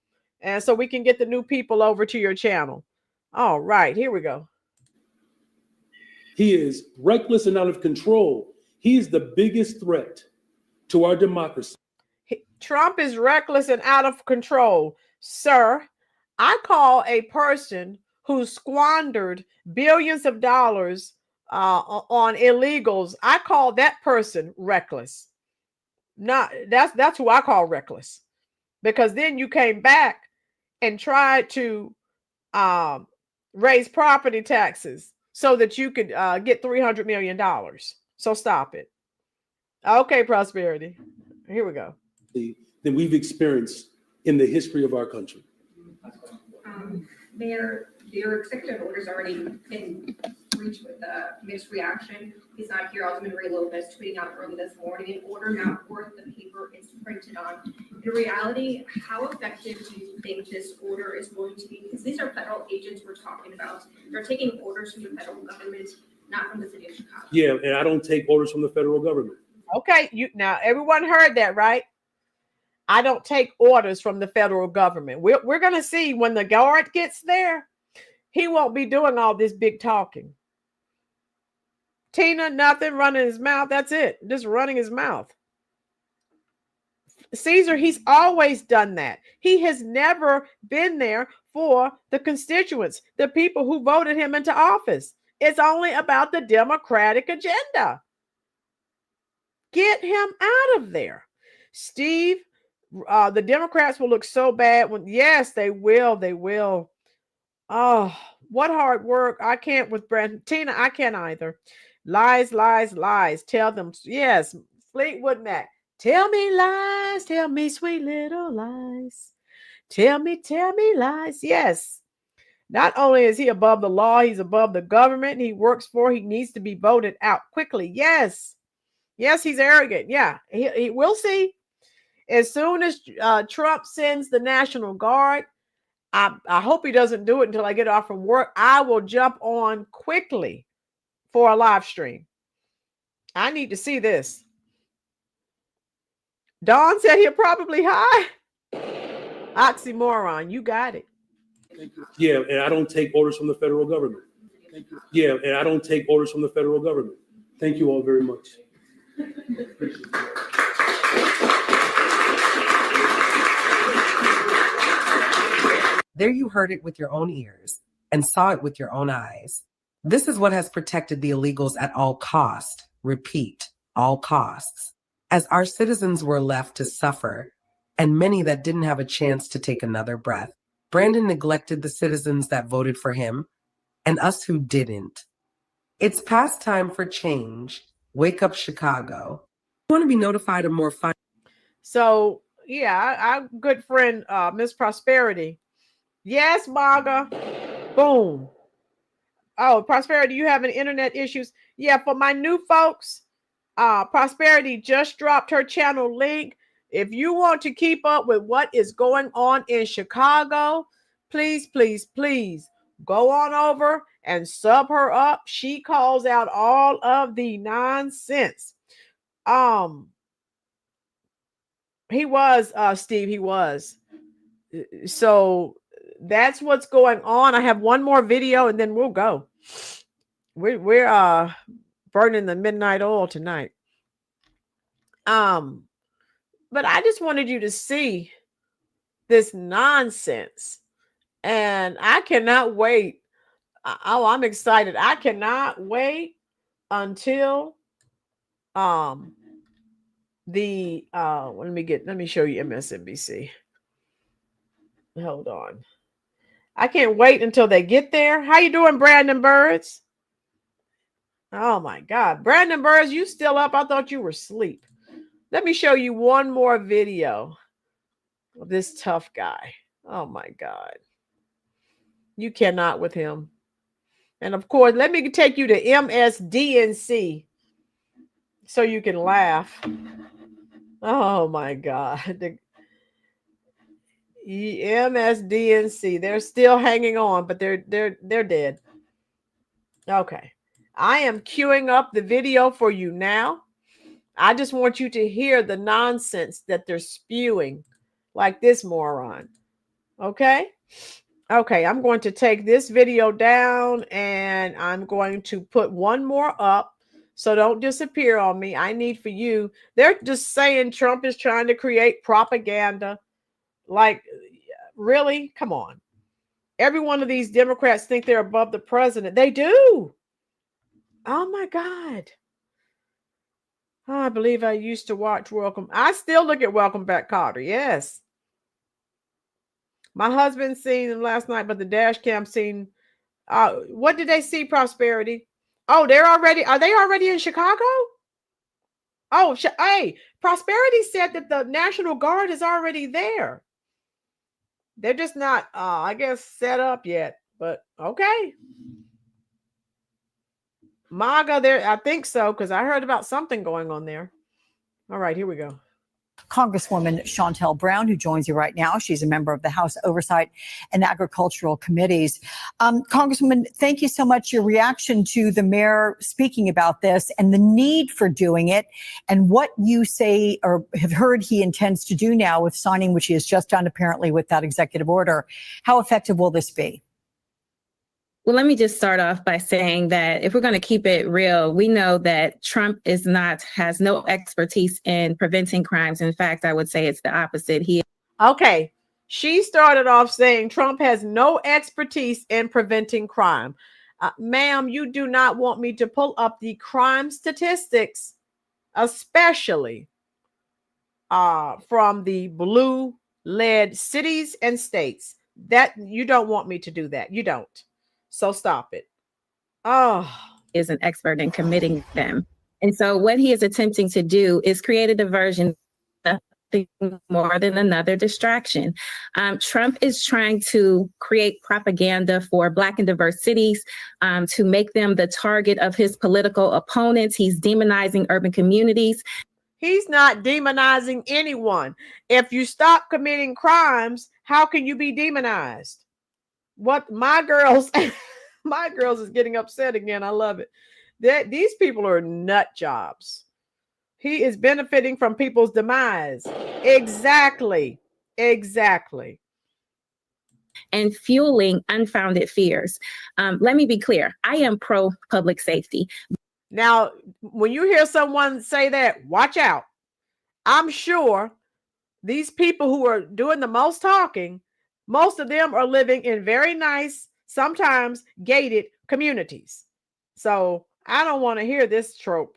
and so we can get the new people over to your channel. All right, here we go.
He is reckless and out of control. He is the biggest threat to our democracy.
Trump is reckless and out of control. Sir, I call a person who squandered billions of dollars on illegals, I call that person reckless. That's who I call reckless. Because then you came back and tried to raise property taxes so that you could get $300 million. So stop it. Okay, Prosperity. Here we go.
That we've experienced in the history of our country.
Their executive order's already been reached with mixed reaction. He's not here. Alderman Ray Lopez tweeting out early this morning, an order not worth the paper it's printed on. In reality, how effective do you think this order is going to be? Because these are federal agents we're talking about. They're taking orders from the federal government, not from the city of Chicago.
Yeah, and I don't take orders from the federal government.
Okay, now everyone heard that, right? I don't take orders from the federal government. We're going to see when the guard gets there, he won't be doing all this big talking. Tina, nothing, running his mouth. That's it. Just running his mouth. Caesar, he's always done that. He has never been there for the constituents, the people who voted him into office. It's only about the Democratic agenda. Get him out of there. Steve, the Democrats will look so bad when, yes, they will. They will. Oh, what hard work. I can't with Brandon. Tina, I can't either. Lies, lies, lies. Tell them, yes, Fleetwood Mac. Tell me lies, tell me sweet little lies. Tell me lies. Yes. Not only is he above the law, he's above the government he works for. He needs to be voted out quickly. Yes. Yes, he's arrogant. Yeah, he we'll see. As soon as Trump sends the National Guard, I hope he doesn't do it until I get off from work. I will jump on quickly for a live stream. I need to see this. Dawn said he'll probably high. Oxymoron. You got it.
Yeah, and I don't take orders from the federal government. Yeah, and I don't take orders from the federal government. Thank you all very much.
There you heard it with your own ears and saw it with your own eyes. This is what has protected the illegals at all cost. Repeat, all costs. As our citizens were left to suffer, and many that didn't have a chance to take another breath. Brandon neglected the citizens that voted for him and us who didn't. It's past time for change. Wake up, Chicago. You want to be notified of more fun.
So, yeah, our good friend, Miss Prosperity. Yes, Marga. Boom. Oh, Prosperity, you having internet issues? Yeah, for my new folks, Prosperity just dropped her channel link. If you want to keep up with what is going on in Chicago, please, please, please go on over and sub her up. She calls out all of the nonsense. He was, Steve, he was. So that's what's going on. I have one more video and then we'll go. We're burning the midnight oil tonight. But I just wanted you to see this nonsense. And I cannot wait. Oh, I'm excited. I cannot wait until let me show you MSNBC. Hold on. I can't wait until they get there. How you doing, Brandon Birds? Oh my God. Brandon Birds, you still up? I thought you were asleep. Let me show you one more video of this tough guy. Oh my God. You cannot with him. And of course, let me take you to MSDNC so you can laugh. Oh my God. The MSDNC, they're still hanging on, but they're dead. Okay. I am queuing up the video for you now. I just want you to hear the nonsense that they're spewing like this moron. Okay? Okay, I'm going to take this video down and I'm going to put one more up So don't disappear on me. I need for you. They're just saying Trump is trying to create propaganda. Like, really? Come on. Every one of these Democrats think they're above the president. They do. Oh my God. Oh, I believe I used to watch Welcome. I still look at Welcome Back, Kotter. Yes. My husband seen them last night, but the dash cam seen. What did they see, Prosperity? Oh, are they already in Chicago? Oh, hey, Prosperity said that the National Guard is already there. They're just not, I guess, set up yet, but okay. MAGA there, I think so, because I heard about something going on there. All right, here we go.
Congresswoman Shontel Brown, who joins you right now. She's a member of the House Oversight and Agricultural Committees. Congresswoman, thank you so much. Your reaction to the mayor speaking about this and the need for doing it, and what you say or have heard he intends to do now with signing, which he has just done apparently with that executive order. How effective will this be?
Well, let me just start off by saying that if we're going to keep it real, we know that Trump has no expertise in preventing crimes. In fact, I would say it's the opposite.
Okay. She started off saying Trump has no expertise in preventing crime. Ma'am, you do not want me to pull up the crime statistics, especially from the blue-led cities and states. That you don't want me to do that. You don't. So stop it.
Is an expert in committing them. And so what he is attempting to do is create a diversion, nothing more than another distraction. Trump is trying to create propaganda for Black and diverse cities to make them the target of his political opponents. He's demonizing urban communities.
He's not demonizing anyone. If you stop committing crimes, how can you be demonized? What my girls is getting upset again. I love it. These people are nut jobs. He is benefiting from people's demise. Exactly.
And fueling unfounded fears. Let me be clear. I am pro public safety.
Now, when you hear someone say that, watch out. I'm sure these people who are doing the most talking, most of them are living in very nice, sometimes gated communities. So I don't want to hear this trope.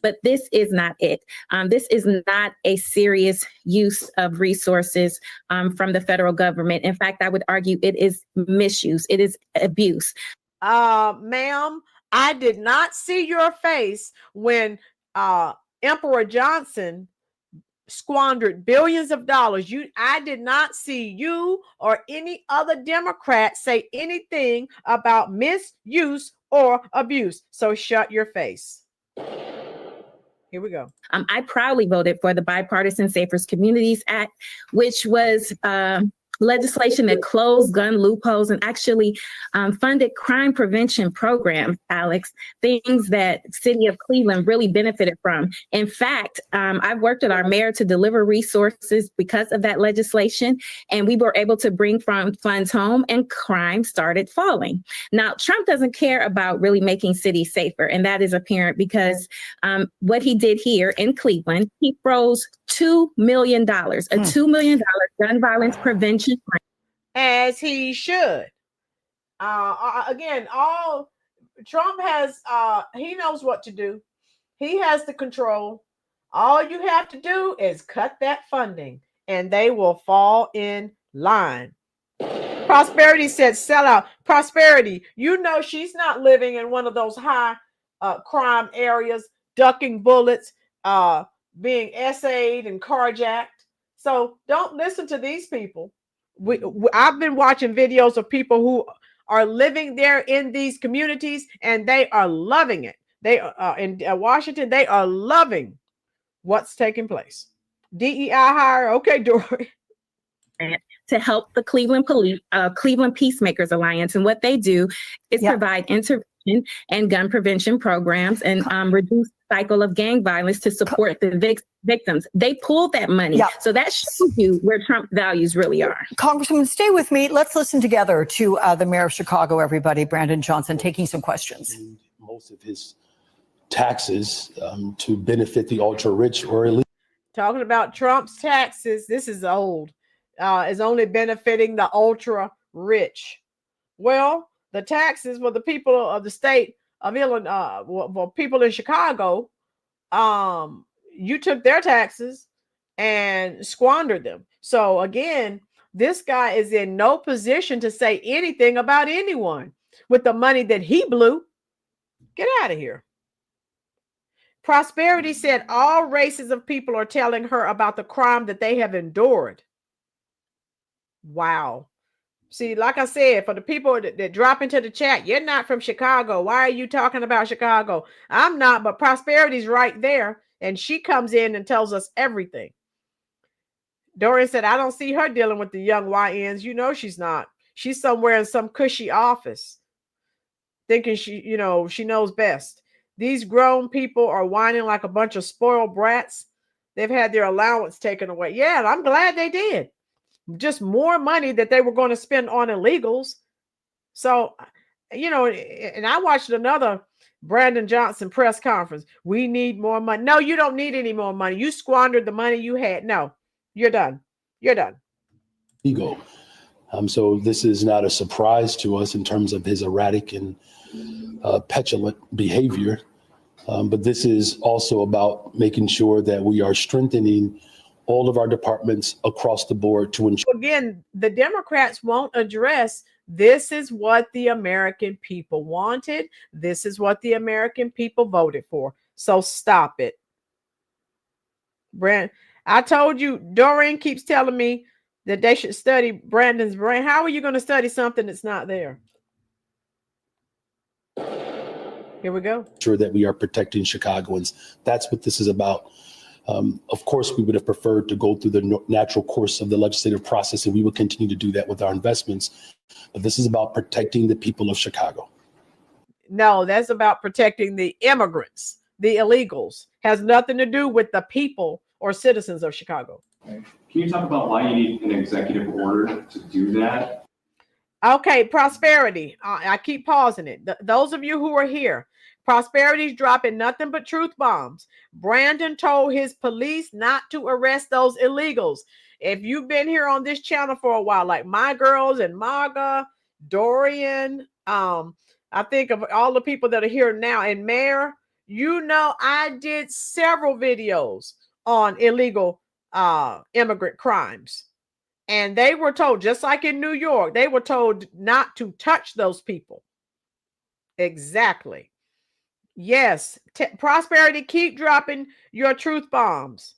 But this is not it. This is not a serious use of resources from the federal government. In fact, I would argue it is misuse. It is abuse.
Ma'am, I did not see your face when Emperor Johnson squandered billions of dollars. I did not see you or any other Democrat say anything about misuse or abuse. So shut your face. Here we go.
I proudly voted for the Bipartisan Safer Communities Act, which was legislation that closed gun loopholes and actually funded crime prevention programs, Alex, things that City of Cleveland really benefited from. In fact, I've worked with our mayor to deliver resources because of that legislation, and we were able to bring funds home and crime started falling. Now, Trump doesn't care about really making cities safer, and that is apparent because what he did here in Cleveland, he froze $2 million, a $2 million gun violence prevention.
As he should. Again, Trump has, he knows what to do. He has the control. All you have to do is cut that funding and they will fall in line. Prosperity said sell out. Prosperity, you know she's not living in one of those high crime areas, ducking bullets, being essayed and carjacked. So don't listen to these people. I've been watching videos of people who are living there in these communities and they are loving it. They are in Washington. They are loving what's taking place. DEI hire. Okay, Dory.
To help the Cleveland Peacemakers Alliance. And what they do is provide intervention and gun prevention programs and reduce the cycle of gang violence to support the victims. They pulled that money. So that shows you where Trump values really are.
Congresswoman, stay with me. Let's listen together to the mayor of Chicago, everybody, Brandon Johnson, taking some questions.
And most of his taxes to benefit the ultra rich or elite.
Talking about Trump's taxes, this is old. Is only benefiting the ultra rich. Well, the taxes for the people of the state of Illinois, for people in Chicago, you took their taxes and squandered them. So again, this guy is in no position to say anything about anyone with the money that he blew. Get out of here. Prosperity said all races of people are telling her about the crime that they have endured. Wow. See, like I said, for the people that drop into the chat, you're not from Chicago. Why are you talking about Chicago? I'm not, but Prosperity's right there. And she comes in and tells us everything. Dorian said, I don't see her dealing with the young YNs. You know she's not. She's somewhere in some cushy office thinking she knows best. These grown people are whining like a bunch of spoiled brats. They've had their allowance taken away. Yeah, I'm glad they did. Just more money that they were going to spend on illegals. So, and I watched another Brandon Johnson press conference. We need more money. No, you don't need any more money. You squandered the money you had. No, you're done. You're done.
Ego. So this is not a surprise to us in terms of his erratic and petulant behavior. But this is also about making sure that we are strengthening all of our departments across the board to ensure.
Again, the Democrats won't address this is what the American people wanted. This is what the American people voted for. So stop it. Brand, I told you, Doreen keeps telling me that they should study Brandon's brain. How are you going to study something that's not there? Here we go.
Sure that we are protecting Chicagoans. That's what this is about. Of course, we would have preferred to go through the natural course of the legislative process, and we will continue to do that with our investments. But this is about protecting the people of Chicago.
No, that's about protecting the immigrants, the illegals. Has nothing to do with the people or citizens of Chicago.
Can you talk about why you need an executive order to do that?
Okay, Prosperity. I keep pausing it. Those of you who are here, Prosperity's dropping nothing but truth bombs. Brandon told his police not to arrest those illegals. If you've been here on this channel for a while, like my girls and Maga, Dorian, I think of all the people that are here now, and Mayor, I did several videos on illegal immigrant crimes. And they were told, just like in New York, they were told not to touch those people. Exactly. Yes. Prosperity, keep dropping your truth bombs.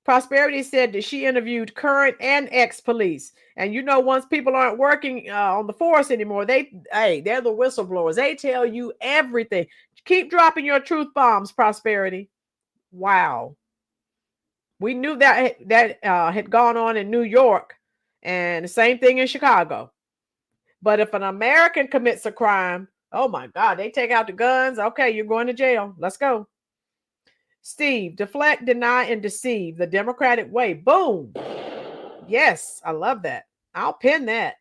Prosperity said that she interviewed current and ex-police. And once people aren't working on the force anymore, they're the whistleblowers. They tell you everything. Keep dropping your truth bombs, Prosperity. Wow. We knew that had gone on in New York, and the same thing in Chicago. But if an American commits a crime, oh my God, they take out the guns. Okay, you're going to jail. Let's go. Steve, deflect, deny, and deceive the Democratic way. Boom. Yes, I love that. I'll pin that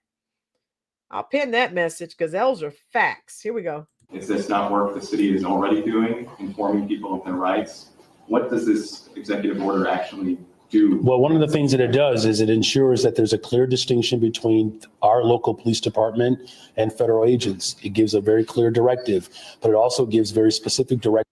message because those are facts. Here we go.
Is this not work the city is already doing, informing people of their rights? What does this executive order actually do?
Well, one of the things that it does is it ensures that there's a clear distinction between our local police department and federal agents. It gives a very clear directive, but it also gives very specific directive.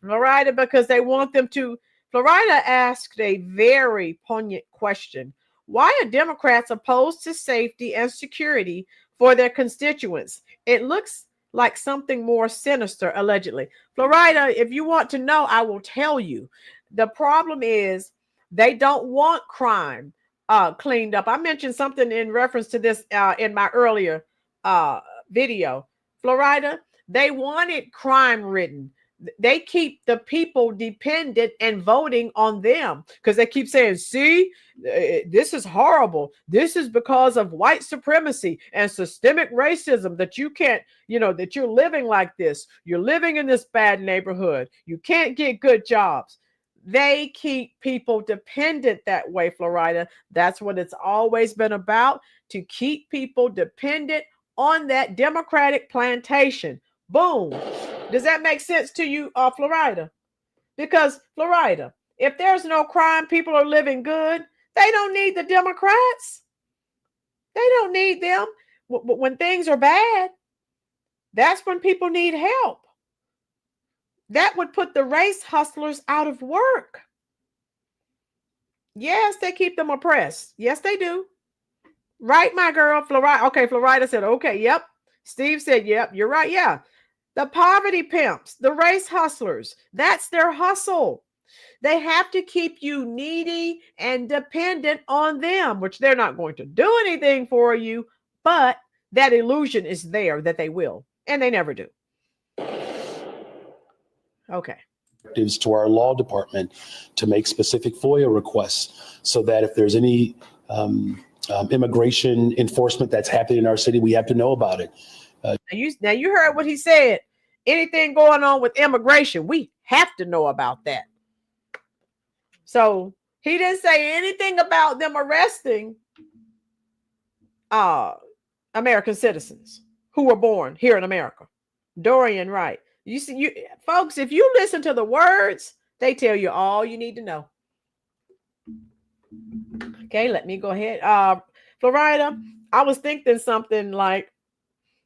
Florida, because they want them to. Florida asked a very poignant question. Why are Democrats opposed to safety and security for their constituents? It looks like something more sinister, allegedly. Florida, if you want to know, I will tell you. The problem is they don't want crime cleaned up. I mentioned something in reference to this in my earlier video. Florida, they wanted crime ridden. They keep the people dependent and voting on them because they keep saying, see, this is horrible. This is because of white supremacy and systemic racism that you can't, that you're living like this. You're living in this bad neighborhood. You can't get good jobs. They keep people dependent that way, Florida. That's what it's always been about, to keep people dependent on that Democratic plantation. Boom. Does that make sense to you, Florida? Because Florida, if there's no crime, people are living good. They don't need the Democrats. They don't need them. When things are bad, that's when people need help. That would put the race hustlers out of work. Yes, they keep them oppressed. Yes, they do. Right, my girl, Florida. Okay, Florida said, okay, yep. Steve said, yep, you're right. Yeah. The poverty pimps, the race hustlers, that's their hustle. They have to keep you needy and dependent on them, which they're not going to do anything for you, but that illusion is there that they will, and they never do. Okay.
To our law department to make specific FOIA requests so that if there's any immigration enforcement that's happening in our city, we have to know about it.
Now you heard what he said. Anything going on with immigration, we have to know about that. So he didn't say anything about them arresting American citizens who were born here in America. Dorian Wright. You see, folks, if you listen to the words, they tell you all you need to know. Okay, let me go ahead. Florida, I was thinking something like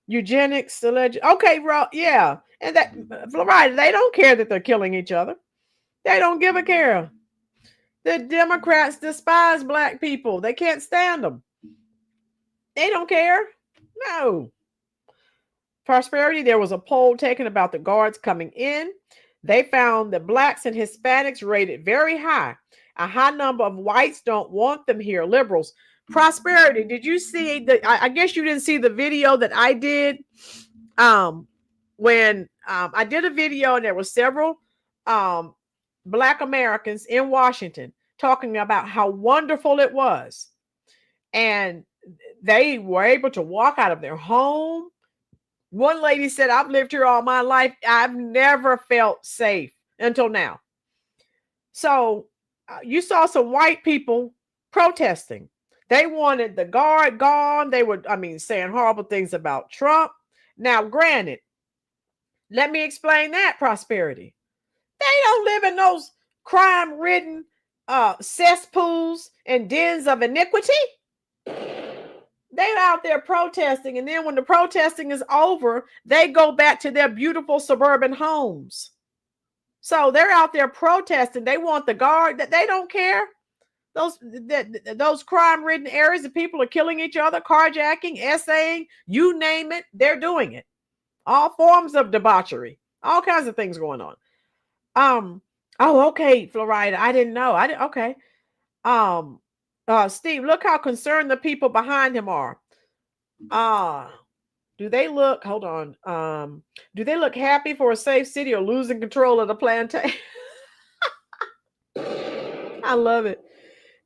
eugenics. Okay, yeah. And that Florida, they don't care that they're killing each other. They don't give a care. The Democrats despise Black people. They can't stand them. They don't care. No. Prosperity, there was a poll taken about the guards coming in. They found that Blacks and Hispanics rated very high. A high number of whites don't want them here, liberals. Prosperity, did you see I guess you didn't see the video that I did when I did a video and there were several Black Americans in Washington talking about how wonderful it was. And they were able to walk out of their home. One lady said, I've lived here all my life. I've never felt safe until now. So you saw some white people protesting. They wanted the guard gone. They were, saying horrible things about Trump. Now, granted, let me explain that, Prosperity. They don't live in those crime-ridden cesspools and dens of iniquity. They're out there protesting, and then when the protesting is over, they go back to their beautiful suburban homes. So they're out there protesting. They want the guard. That they don't care. Those crime-ridden areas that people are killing each other, carjacking, essaying, you name it, they're doing it. All forms of debauchery, all kinds of things going on. Oh, okay, Florida. I didn't know. Okay. Steve, look how concerned the people behind him are. Do they look, hold on. Do they look happy for a safe city or losing control of the plantation? I love it.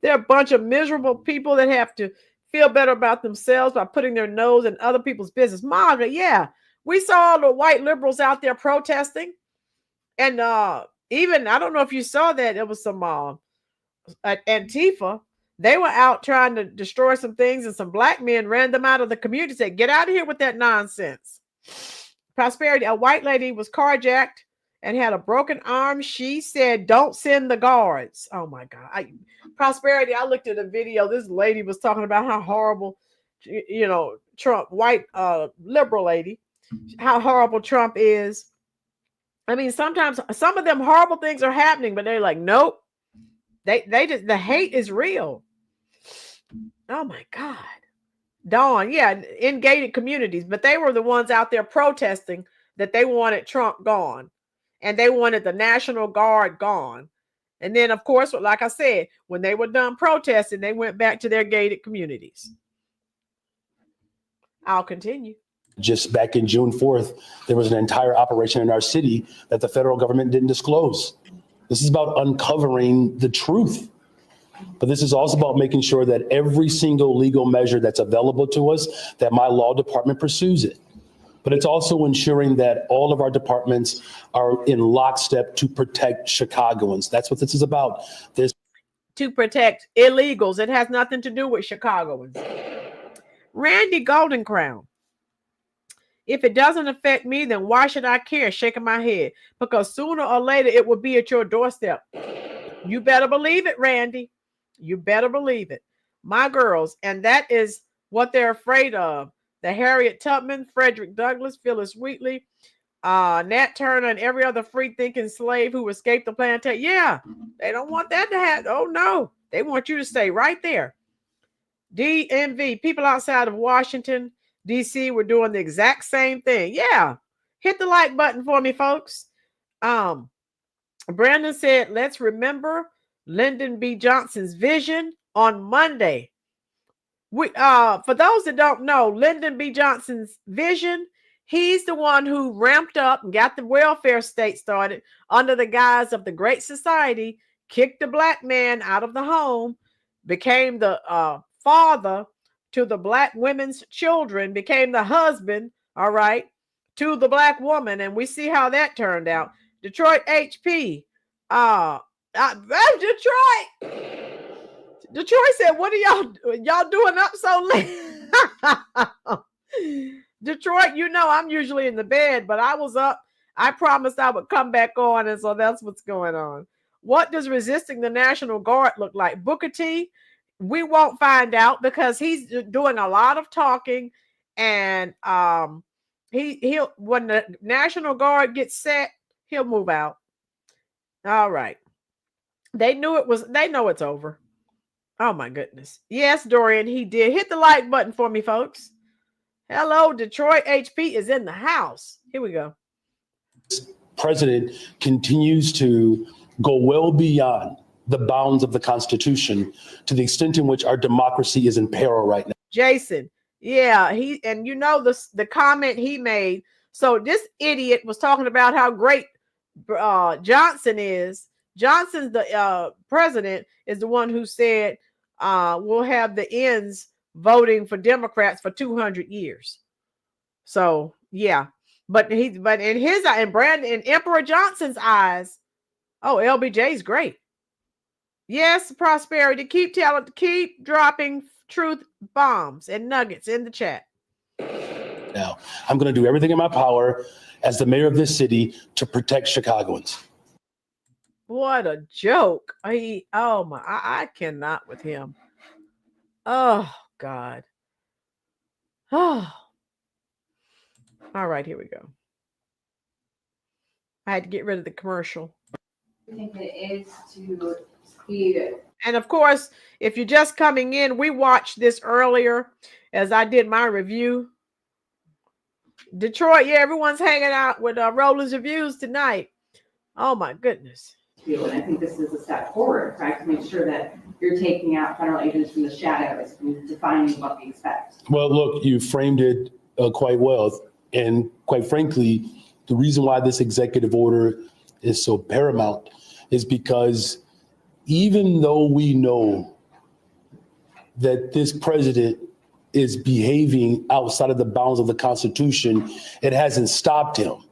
They're a bunch of miserable people that have to feel better about themselves by putting their nose in other people's business. MAGA, yeah. We saw all the white liberals out there protesting. And even, I don't know if you saw that, it was some Antifa. They were out trying to destroy some things, and some Black men ran them out of the community, said, get out of here with that nonsense. Prosperity, a white lady was carjacked and had a broken arm. She said, don't send the guards. Oh my God. Prosperity, I looked at a video. This lady was talking about how horrible, Trump, white liberal lady, how horrible Trump is. Sometimes some of them horrible things are happening, but they're like, nope. They just, the hate is real. Oh my God. Dawn, yeah, in gated communities, but they were the ones out there protesting that they wanted Trump gone and they wanted the National Guard gone. And then, of course, like I said, when they were done protesting, they went back to their gated communities. I'll continue.
Just back in June 4th, there was an entire operation in our city that the federal government didn't disclose. This is about uncovering the truth. But this is also about making sure that every single legal measure that's available to us, that my law department pursues it. But it's also ensuring that all of our departments are in lockstep to protect Chicagoans. That's what this is about.
To protect illegals. It has nothing to do with Chicagoans. Randy Goldencrown If it doesn't affect me, then why should I care? Shaking my head, because sooner or later it will be at your doorstep. You better believe it, Randy. You better believe it. My girls, and that is what they're afraid of. The Harriet Tubman, Frederick Douglass, Phyllis Wheatley, Nat Turner, and every other free-thinking slave who escaped the plantation. Yeah, they don't want that to happen. Oh, no. They want you to stay right there. DMV, people outside of Washington, D.C. were doing the exact same thing. Yeah. Hit the like button for me, folks. Brandon said, let's remember Lyndon B. Johnson's vision on Monday. For those that don't know, Lyndon B. Johnson's vision, he's the one who ramped up and got the welfare state started under the guise of the Great Society, kicked the black man out of the home, became the father to the black women's children, became the husband, all right, to the black woman. And we see how that turned out. Detroit HP. Detroit said, what are y'all doing up so late? Detroit, you know, I'm usually in the bed, but I was up. I promised I would come back on, and so that's what's going on. What does resisting the National Guard look like? Booker T, we won't find out because he's doing a lot of talking, and he'll when the National Guard gets set, he'll move out. All right. They know it's over. Oh my goodness. Yes, Dorian, he did. Hit the like button for me, folks. Hello, Detroit HP is in the house. Here we go.
President continues to go well beyond the bounds of the Constitution to the extent in which our democracy is in peril right now.
Jason, yeah, and you know the comment he made. So this idiot was talking about how great Johnson is. Johnson's the president is the one who said we'll have the ends voting for Democrats for 200 years. So yeah, but in his and Brandon in Emperor Johnson's eyes, oh, LBJ's great. Yes, Prosperity. Keep dropping truth bombs and nuggets in the chat.
Now, I'm going to do everything in my power as the mayor of this city to protect Chicagoans.
What a joke. I cannot with him. Oh, God. Oh. All right, here we go. I had to get rid of the commercial.
I think it is to be.
And of course, if you're just coming in, we watched this earlier as I did my review. Detroit, yeah, everyone's hanging out with Rollyn's reviews tonight. Oh, my goodness.
And I think this is a step forward, right, to make sure that you're taking out federal agents from the shadows and defining what we expect.
Well, look, you framed it quite well. And quite frankly, the reason why this executive order is so paramount is because even though we know that this president is behaving outside of the bounds of the Constitution, it hasn't stopped him,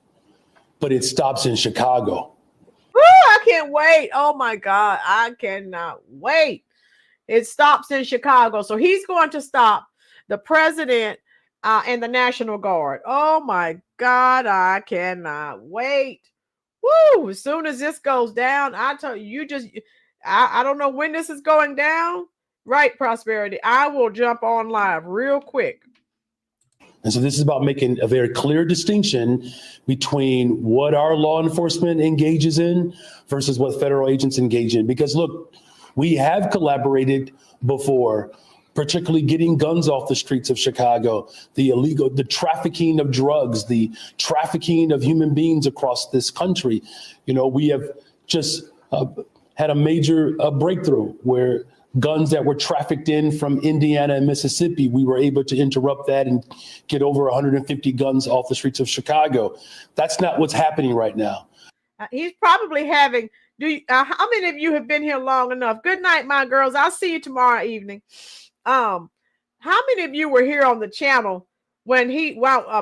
but it stops in Chicago.
I can't wait. Oh my God. I cannot wait. It stops in Chicago. So he's going to stop the president and the National Guard. Oh my God. I cannot wait. Woo. As soon as this goes down, I tell you, I don't know when this is going down. Right, Prosperity. I will jump on live real quick.
And so this is about making a very clear distinction between what our law enforcement engages in versus what federal agents engage in. Because look, we have collaborated before, particularly getting guns off the streets of Chicago, the trafficking of drugs, the trafficking of human beings across this country. You know, we have just had a major breakthrough where guns that were trafficked in from Indiana and Mississippi, we were able to interrupt that and get over 150 guns off the streets of Chicago. That's not what's happening right now.
He's probably having, how many of you have been here long enough? Good night, my girls. I'll see you tomorrow evening. How many of you were here on the channel when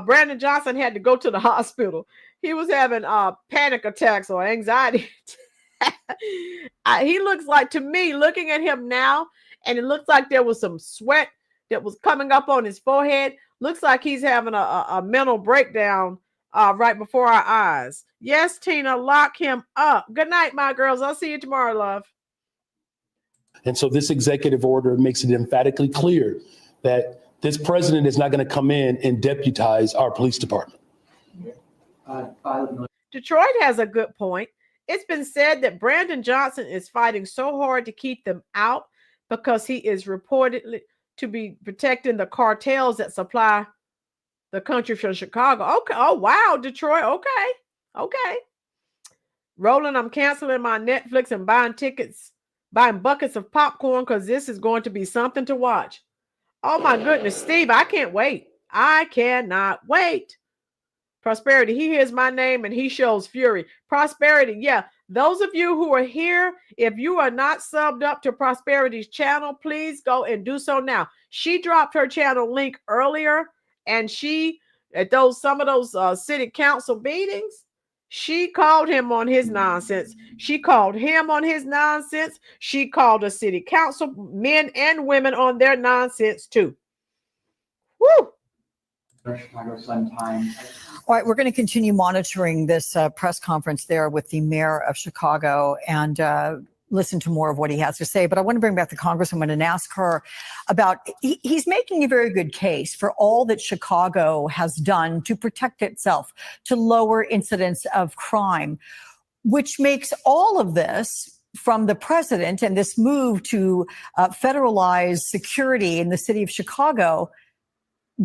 Brandon Johnson had to go to the hospital? He was having panic attacks or anxiety. He looks like, to me, looking at him now, and it looks like there was some sweat that was coming up on his forehead. Looks like he's having a mental breakdown right before our eyes. Yes, Tina, lock him up. Good night, my girls. I'll see you tomorrow, love.
And so this executive order makes it emphatically clear that this president is not going to come in and deputize our police department.
Detroit has a good point. It's been said that Brandon Johnson is fighting so hard to keep them out because he is reportedly to be protecting the cartels that supply the country from Chicago. Okay. Oh, wow, Detroit. Okay. Okay. Rolynn, I'm canceling my Netflix and buying buckets of popcorn because this is going to be something to watch. Oh, my goodness, Steve, I can't wait. I cannot wait. Prosperity, he hears my name and he shows fury. Prosperity, yeah. Those of you who are here, if you are not subbed up to Prosperity's channel, please go and do so now. She dropped her channel link earlier, and she, at some of those city council meetings, she called him on his nonsense. She called him on his nonsense. She called the city council men and women on their nonsense too. Woo!
Chicago Sun-Times.
All right, we're going to continue monitoring this press conference there with the mayor of Chicago and listen to more of what he has to say. But I want to bring back the Congresswoman and ask her about, he's making a very good case for all that Chicago has done to protect itself, to lower incidents of crime, which makes all of this from the president and this move to federalize security in the city of Chicago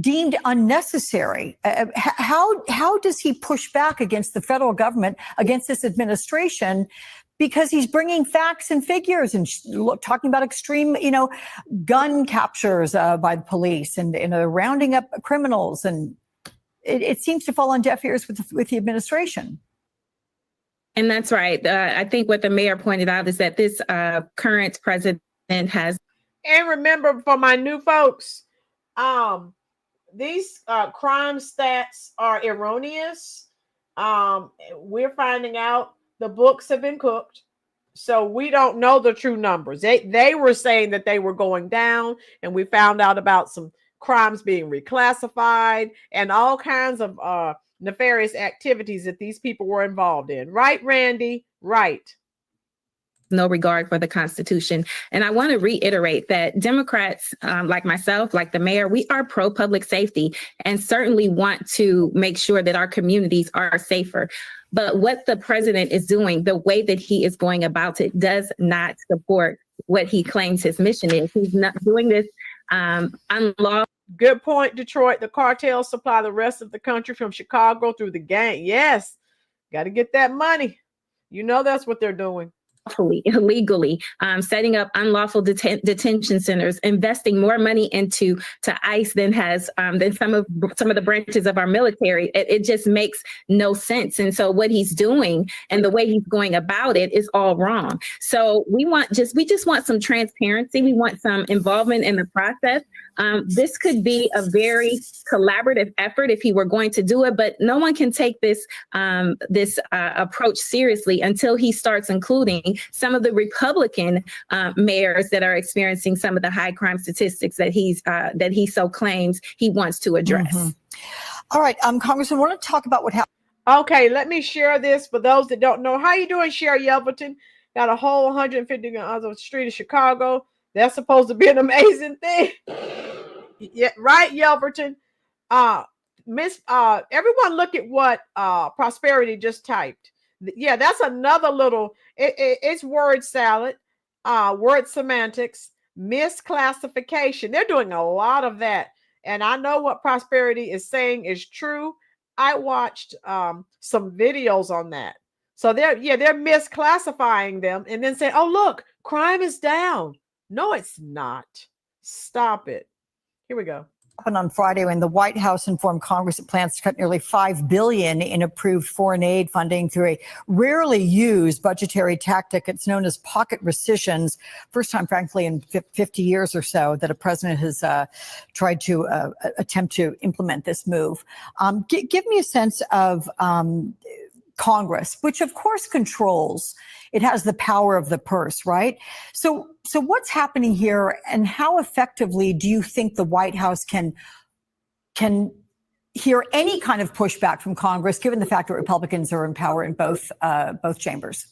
deemed unnecessary. How does he push back against the federal government, against this administration? Because he's bringing facts and figures and talking about extreme, gun captures by the police and rounding up criminals. And it seems to fall on deaf ears with the administration.
And that's right. I think what the mayor pointed out is that this current president has.
And remember, for my new folks, these crime stats are erroneous. We're finding out the books have been cooked, so we don't know the true numbers. They were saying that they were going down, and we found out about some crimes being reclassified and all kinds of nefarious activities that these people were involved in. Right, Randy? Right.
No regard for the Constitution. And I want to reiterate that Democrats, like myself, like the mayor, we are pro public safety and certainly want to make sure that our communities are safer. But what the president is doing, the way that he is going about it, does not support what he claims his mission is. He's not doing this unlawful.
Good point, Detroit. The cartels supply the rest of the country from Chicago through the gang. Yes, got to get that money. That's what they're doing.
Illegally, setting up unlawful detention centers, investing more money into ICE than some of the branches of our military. It just makes no sense. And so what he's doing and the way he's going about it is all wrong. So we just want some transparency. We want some involvement in the process. This could be a very collaborative effort if he were going to do it, but no one can take this approach seriously until he starts including some of the Republican mayors that are experiencing some of the high crime statistics that he so claims he wants to address.
Mm-hmm. All right, Congressman, I want to talk about what happened.
Okay, let me share this for those that don't know. How you doing, Sherry Yelverton? Got a whole 150 on the street of Chicago. That's supposed to be an amazing thing. Yeah, right, Yelverton. Everyone look at what Prosperity just typed. Yeah, that's another little, it's word salad, word semantics, misclassification. They're doing a lot of that. And I know what Prosperity is saying is true. I watched some videos on that. So they're misclassifying them and then say, oh, look, crime is down. No, it's not. Stop it. Here we go.
Happened on Friday when the White House informed Congress it plans to cut nearly $5 billion in approved foreign aid funding through a rarely used budgetary tactic. It's known as pocket rescissions. First time, frankly, in 50 years or so that a president has tried to attempt to implement this move. Give me a sense of Congress, which of course controls. It has the power of the purse, right? So what's happening here, and how effectively do you think the White House can can hear any kind of pushback from Congress, given the fact that Republicans are in power in both chambers?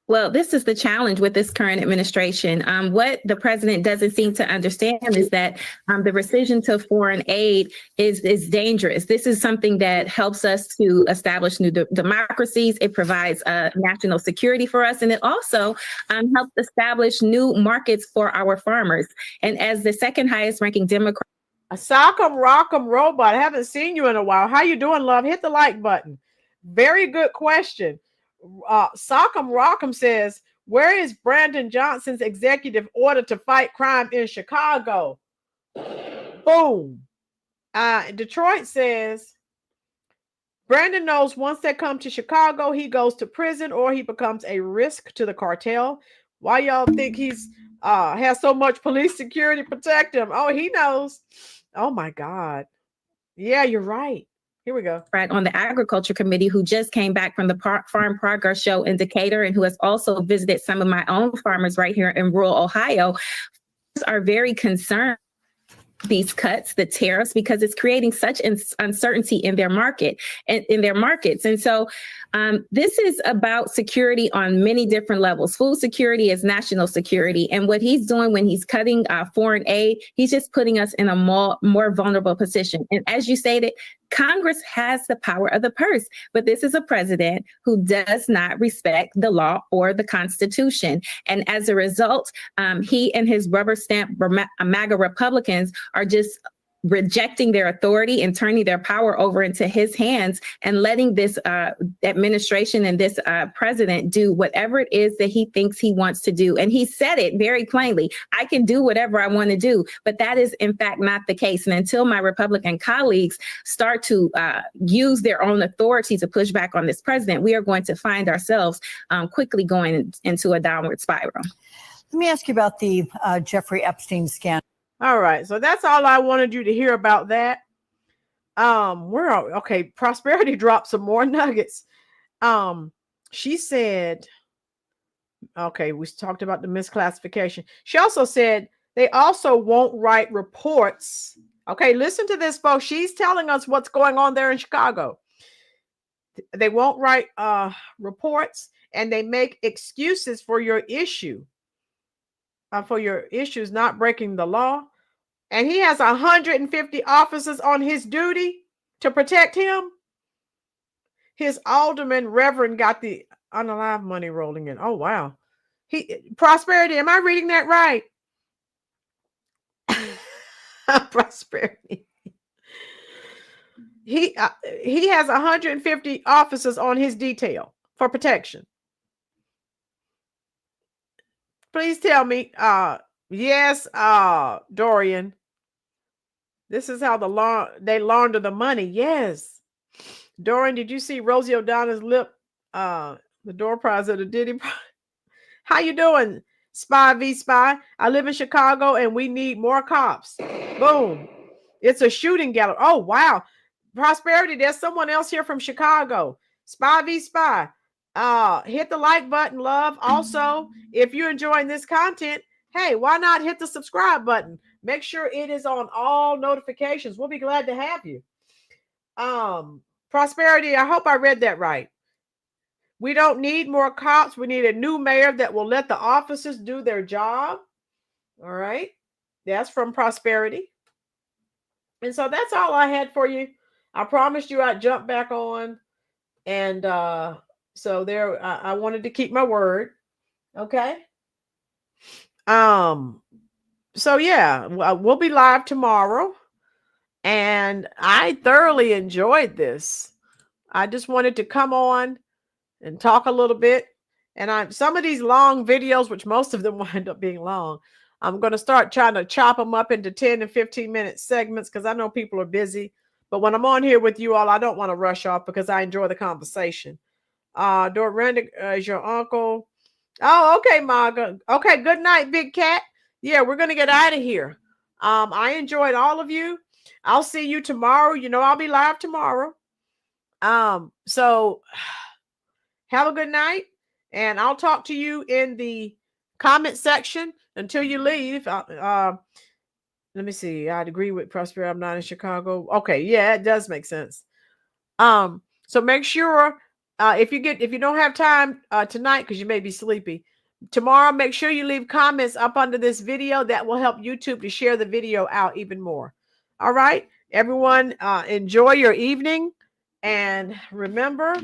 Well, this is the challenge with this current administration. What the president doesn't seem to understand is that the rescission to foreign aid is dangerous. This is something that helps us to establish new democracies. It provides national security for us, and it also helps establish new markets for our farmers. And as the second highest ranking Democrat,
A Sock'em Rock'em Robot. I haven't seen you in a while. How you doing, love? Hit the like button. Very good question. Sock'em Rock'em says, where is Brandon Johnson's executive order to fight crime in Chicago? Boom. Detroit says, Brandon knows once they come to Chicago, he goes to prison or he becomes a risk to the cartel. Why y'all think he's has so much police security protect him? Oh, he knows. Oh my God. Yeah, you're right. Here we go.
On the Agriculture Committee, who just came back from the Farm Progress Show in Decatur and who has also visited some of my own farmers right here in rural Ohio, are very concerned these cuts, the tariffs, because it's creating such uncertainty in their markets. And so this is about security on many different levels. Food security is national security. And what he's doing when he's cutting foreign aid, he's just putting us in a more vulnerable position. And as you stated, Congress has the power of the purse, but this is a president who does not respect the law or the Constitution. And as a result, he and his rubber stamp MAGA Republicans are just rejecting their authority and turning their power over into his hands and letting this administration and this president do whatever it is that he thinks he wants to do. And he said it very plainly, I can do whatever I want to do, but that is in fact not the case. And until my Republican colleagues start to use their own authority to push back on this president, we are going to find ourselves quickly going into a downward spiral.
Let me ask you about the Jeffrey Epstein scandal.
All right, so that's all I wanted you to hear about that. Okay. Prosperity dropped some more nuggets. She said, okay, we talked about the misclassification. She also said they also won't write reports. Okay, listen to this, folks. She's telling us what's going on there in Chicago. They won't write reports, and they make excuses for your issue. For your issues not breaking the law. And he has 150 officers on his duty to protect him. His alderman reverend got the unalive money rolling in. Oh, wow. Prosperity, am I reading that right? Prosperity. He has 150 officers on his detail for protection. Please tell me, yes, Dorian. This is how they launder the money. Yes. Dorian, did you see Rosie O'Donna's lip? The door prize of the Diddy prize. How you doing, Spy v Spy? I live in Chicago and we need more cops. Boom. It's a shooting gallery. Oh, wow. Prosperity, there's someone else here from Chicago. Spy v Spy. Hit the like button, love. Also, if you're enjoying this content, hey, why not hit the subscribe button? Make sure it is on all notifications. We'll be glad to have you. Prosperity, I hope I read that right. We don't need more cops. We need a new mayor that will let the officers do their job. All right. That's from Prosperity. And so that's all I had for you. I promised you I'd jump back on. And so there, I wanted to keep my word. Okay. So yeah, we'll be live tomorrow. And I thoroughly enjoyed this. I just wanted to come on and talk a little bit. And some of these long videos, which most of them wind up being long, I'm going to start trying to chop them up into 10 and 15-minute segments because I know people are busy. But when I'm on here with you all, I don't want to rush off because I enjoy the conversation. Dorinda is your uncle. Oh, okay, Marga. Okay, good night, big cat. Yeah, we're going to get out of here. I enjoyed all of you. I'll see you tomorrow. You know, I'll be live tomorrow. So have a good night. And I'll talk to you in the comment section until you leave. Let me see. I'd agree with Prosperity. I'm not in Chicago. Okay, yeah, it does make sense. So make sure if you don't have time tonight because you may be sleepy, tomorrow make sure you leave comments up under this video. That will help YouTube to share the video out even more. All right, everyone, enjoy your evening, and remember,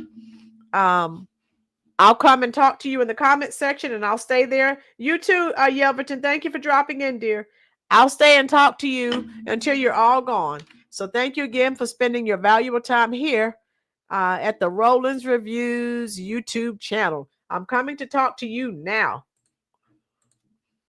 I'll come and talk to you in the comment section, and I'll stay there. You too, Yelverton. Thank you for dropping in, dear. I'll stay and talk to you until you're all gone. So thank you again for spending your valuable time here at the Rolynn's Reviews YouTube channel. I'm coming to talk to you now.